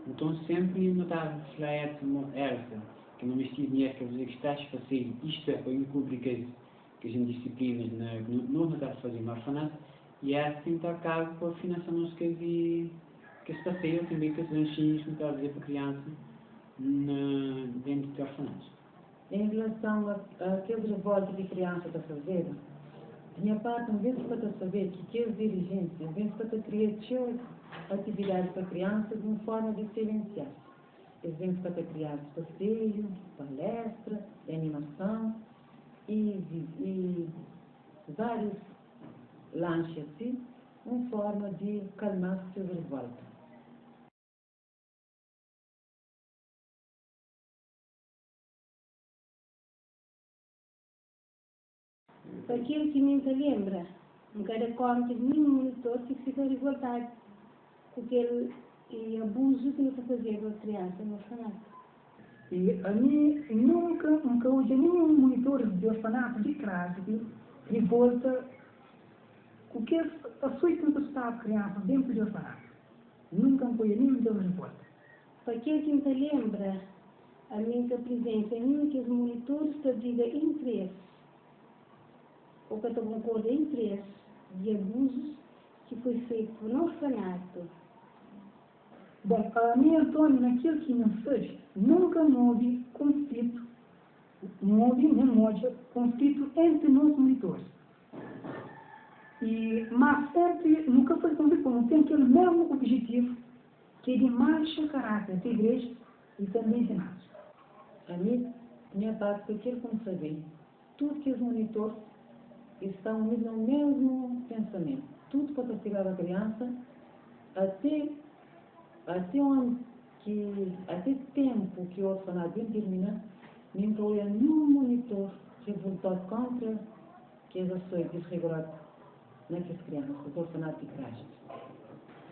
então sempre notava lá Elsa, que não investia dinheiro, quer dizer que estás a fazer isto é para encobrir que as indisciplinas não está a fazer no orfanato, e é assim que acaba com a financiação que se passeia também com os lanchinhos que está a dizer para a criança dentro do orfanato. Em relação àqueles revoltas que a criança está fazendo, minha parte, em vez para saber que aqueles dirigentes, em vez para criar atividades para crianças de uma forma diferenciada. Eles vêm para criar passeio, palestra, animação e vários lanches assim, uma forma de calmar seus revoltas. Para aquele que nunca lembra, um cara conta de nenhum monitor que fica revoltado com aquele abuso que não está fazendo com a criança no orfanato. E a mim nunca houve nenhum monitor de orfanato de classe que revolta com que a sua está a criança dentro de orfanato. Nunca foi nenhum de revolta. Para aquele que nunca lembra, a minha presença nenhum que os monitores te diga interesse ou que estão concorda interesse de abusos que foi feito no orfanato. Bom, a minha Antônio, naquilo que não fez, nunca houve conflito, não houve conflito entre nós monitores. Mas sempre, nunca foi conflito, porque tem aquele mesmo objetivo, que é de marcha caráter da igreja e também de nós. A minha parte, porque ele como saber, tudo que os monitores estão unidos no mesmo pensamento. Tudo para castigar a criança, até tempo que o orfanato termina, nem houve nenhum monitor revoltado contra que as ações desreguladas naquelas crianças, do orfanato de Crajas.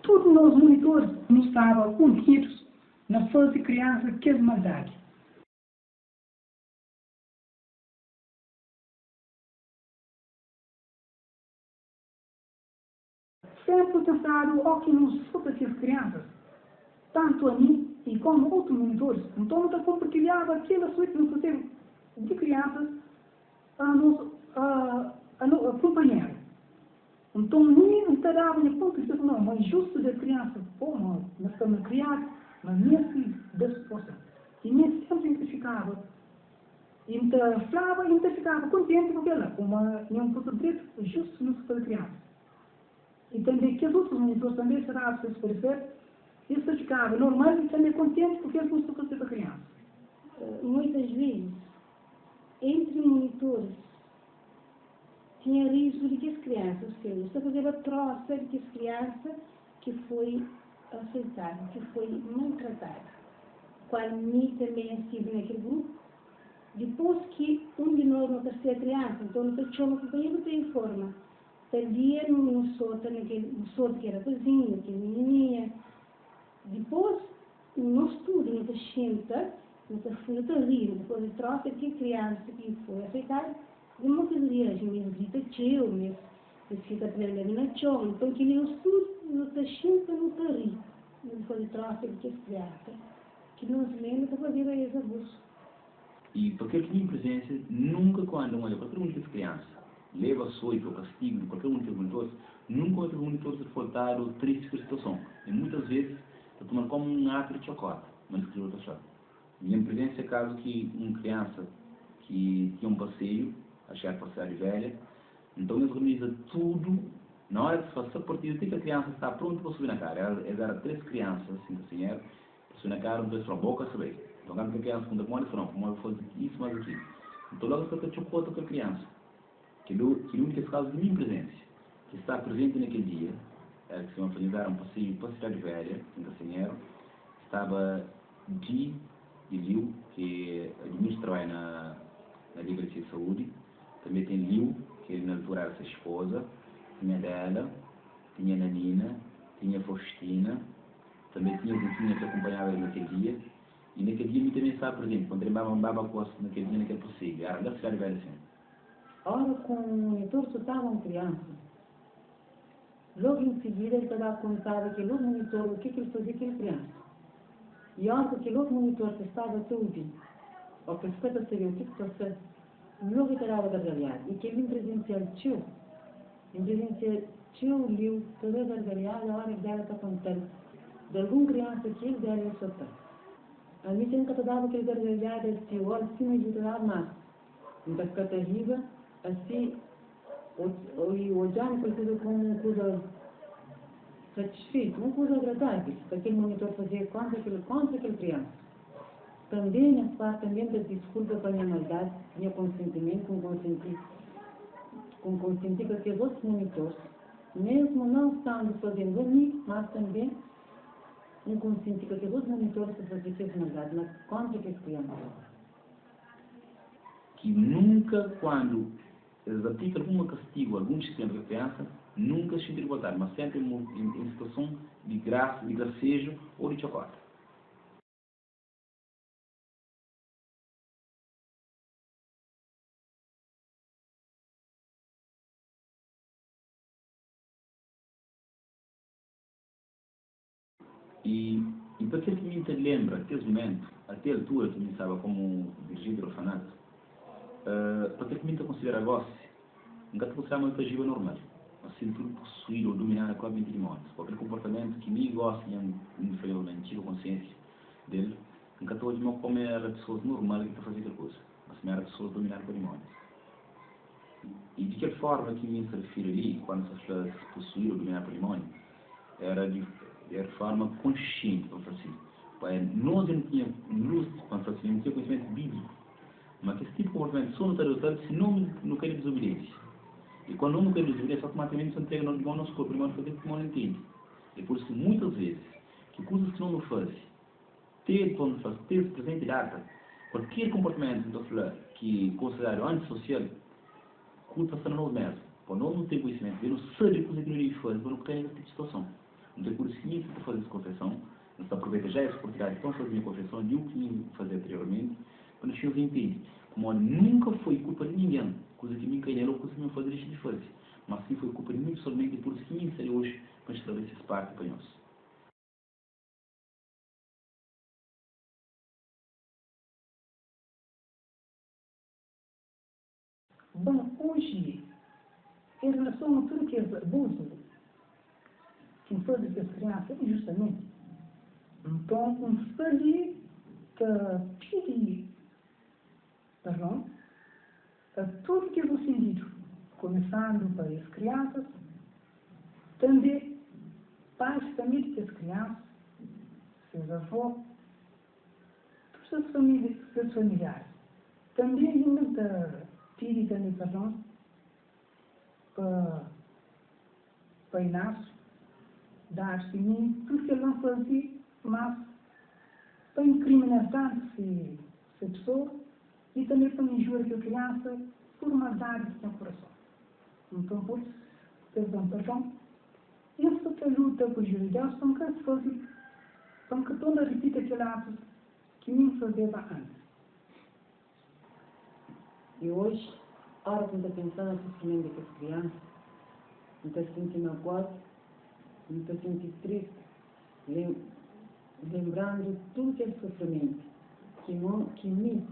Todos os monitores não estavam unidos na fase de criança que é maldade. Sempre pensaram o que nos falta aquelas crianças, tanto a mim e como outros monitores. Então, nós compartilhava aquela sua que nós fazemos de crianças a companheiro. Então, nem dava nem ponto de não, mas justo da criança, pô, nós estamos criados, mas nesse disposição. E nem sempre identificava. Então, falava e ficava contente com ela, como um ponto direito justo no setor de criança. E também que os outros monitores também será se parecer, isso ficava normal e também contente porque eles não estão fazendo a criança. Muitas vezes, entre monitores, tinha risco de que as crianças, ou seja, está fazendo a troça de que as crianças que foi aceitada, que foi maltratada. Qual mim também estive naquele grupo. Depois que um de nós não está criança, então não está chamando companheiro, não tem forma. Perdia no sótão, no sótão que era vizinho, que menininha. Depois, nós tudo, não está senta, não está rindo, depois de troça que a criança que foi aceitada, de muitas vezes, mesmo grita tio, mesmo fica aprendendo na chão, então que eles tudo, não está senta, não está rindo. Depois de troça que a criança, que não se lembra para fazer esse abuso. E porque a minha presença, nunca quando olha qualquer uma das crianças, leva açoite ou castigo de qualquer um dos monitores, nunca outros monitores se faltaram tristes com a situação. E muitas vezes, eu tomo como um ato de chocolate, mas que outra choque. Minha presença é caso que uma criança que tinha um passeio, achar passeio velha, então eles organizam tudo, na hora que se faz a partida, tem que a criança está pronta para subir na cara. Eles eram 3 crianças, assim, para subir na cara, 2 para a boca, saber. Então, quando a criança, quando a mãe falou, como eu vou fazer isso, mais aquilo. Então, logo se eu chocou com a criança, que é o único caso de minha presença, que está presente naquele dia, que se organizaram um passeio para a Cidade Velha, em Castanheiro, estava G e Liu, que administra na Liga de Saúde, também tem Liu, que na altura era sua esposa, tinha dela, tinha Nanina, tinha Faustina, também tinha Vitinha que acompanhava ele naquele dia, e naquele dia eu também estava presente, quando ele baba naquele dia, naquele passeio, era da Cidade Velha, assim. Ora, com o monitor só estavam crianças. Logo em seguida, ele estava a contar aquele outro monitor, o que ele fazia aquela criança. E a hora que aquele outro monitor que estava a ouvir, ou que estava a saber o que passou, logo ele estava a gargalhar. E que ele em presencial tio, Liu, toda a gargalhada, a hora que ela está contando de alguma criança que ele deve soltar. A mim sempre que dava aquele gargalhada, ele disse, olha, se me ajudar mais. Então, fica terrível, assim, o Jânio precisa com uma coisa satisfeita, uma coisa agradável, que aquele monitor fazia contra aquele criança. Também na parte também da desculpa para a minha maldade, tinha consentimento, com consentir que aqueles outros monitores, mesmo não estando fazendo a mim, mas também um consentir que aqueles outros monitores que faziam aquelas maldades contra aqueles crianças. Que nunca, quando eles aplicam algum castigo, algum disciplina para a criança, nunca se sentir votar, mas sempre em situação de graça, de gracejo ou de chocolate. E para aquele que me lembra, aquele momento, até a altura que me estava como dirigido do orfanato, para aquele que me considera gosse, nunca te considera uma agiva normal. Assim, tudo possuir ou dominar a própria mente de morte. Qualquer comportamento que me gosta e me falhou na antiga consciência dele, nunca estou a dizer como era pessoas normais que estão a fazer aquela coisa. Mas era pessoas dominadas por demônios. E de que forma que me refiro ali, quando se fala de possuir ou dominar por demônio, era de forma consciente, para assim. Nós não tínhamos luz, quando assim, não tínhamos conhecimento bíblico. Mas esse tipo de comportamento só não está adotado se não quer desobediência. E quando não quer desobediência, automaticamente se entrega no nosso corpo, o demônio fazer o que o demônio entende. E por isso, muitas vezes, que coisas que não faz, ter presente data, qualquer comportamento que considerado antissocial, culpa está nós mesmos. Por nós não ter conhecimento, não saber coisa que não iria fazer, não cair nessa situação. Então, por isso, que para fazer essa confissão, nós aproveita já essa oportunidade, então fazer a confissão de o que ia fazer anteriormente, para nos entender. Como nunca foi culpa de ninguém, coisa que me caiu ou coisa que me fazer deixar de fazer. Mas sim foi culpa de mim somente, por isso que me inseri hoje para estabelecer esse parte para nós. Bom, hoje, em relação a tudo que é abuso que faz as crianças, injustamente, então, se ali que pedir perdão a tudo que é ofendido, começando para as crianças, também pais, famílias das crianças, seus avós, todas as famílias, seus familiares. Também ainda pedir também perdão para Inácio, dar-se mim tudo que ele não fazia, mas para incriminar tanto essa pessoa e também para injurar a criança por maldade do seu coração. Então, por isso, perdão. E essa luta por juridade são que se fazem, são que toda repita aquele ato que nem fazia antes. E hoje, a hora que eu estou pensando no sofrimento daquelas crianças, eu estou sentindo magoado, eu estou sentindo triste, lembrando tudo aquele sofrimento que me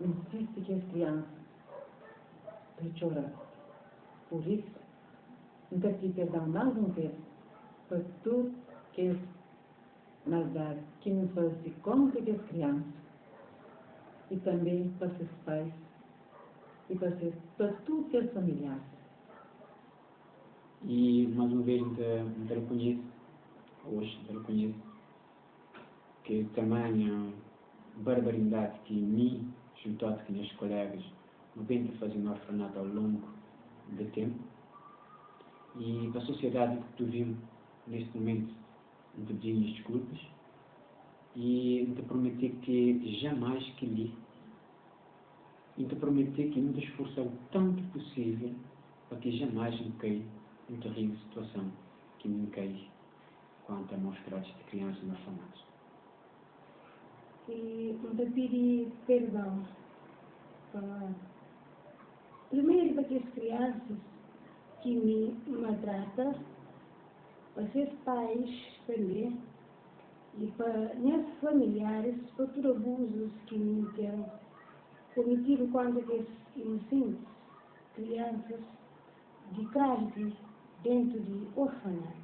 insiste que as crianças para chorar. Por isso, eu peço perdão mais uma vez para tudo que é maldade que me faz contra as crianças e também para seus pais e para tudo que é familiar. E mais uma vez me reconheço, hoje me reconheço que tamanho barbaridade que mim, junto a meus colegas, não tenta fazer no orfanato ao longo do tempo. E para a sociedade que tu vives neste momento, não te pedimos desculpas e não te prometer que jamais que li e te prometer que não te esforçar o tanto possível para que jamais me caia em terrível situação que me cai quanto a mostrar de crianças no orfanato. E não te pedir perdão. Primeiro para as crianças que me maltratam, para seus pais também, e para meus familiares, por todos os abusos que me têm cometido contra as inocentes crianças de carne dentro de orfanato.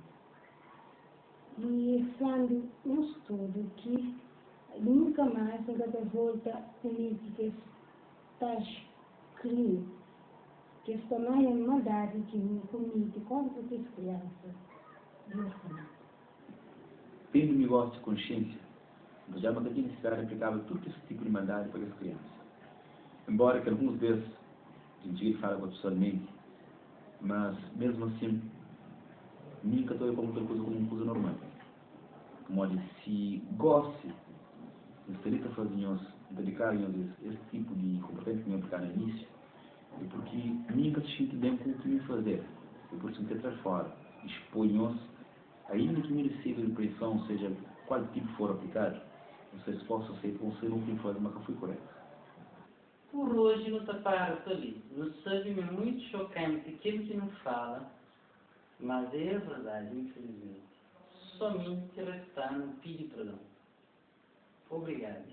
E falando nós todos que nunca mais volta a cometer tais crimes, que é tamanha maldade que me comete contra as crianças de orfanato. Tendo um negócio de consciência, mas já não tinha necessidade de aplicar todo esse tipo de maldade para as crianças. Embora que alguns desses a gente fala pessoalmente, mas mesmo assim, nunca estou como uma coisa normal. Como diz, se goste de estar fazendo, dedicar-nos esse tipo de comportamento que me aplicar no início, é porque nunca se sente bem com o que me fazer. E por isso me tentar fora, expõe-nos, ainda que me receba a impressão, seja qual tipo for aplicado, vocês possam ser um que faz, mas que foi correto. Por hoje não está para ali. Não sabe, é muito chocante aquilo que não fala, mas é verdade, infelizmente. Somente restando pedir perdão. Obrigado.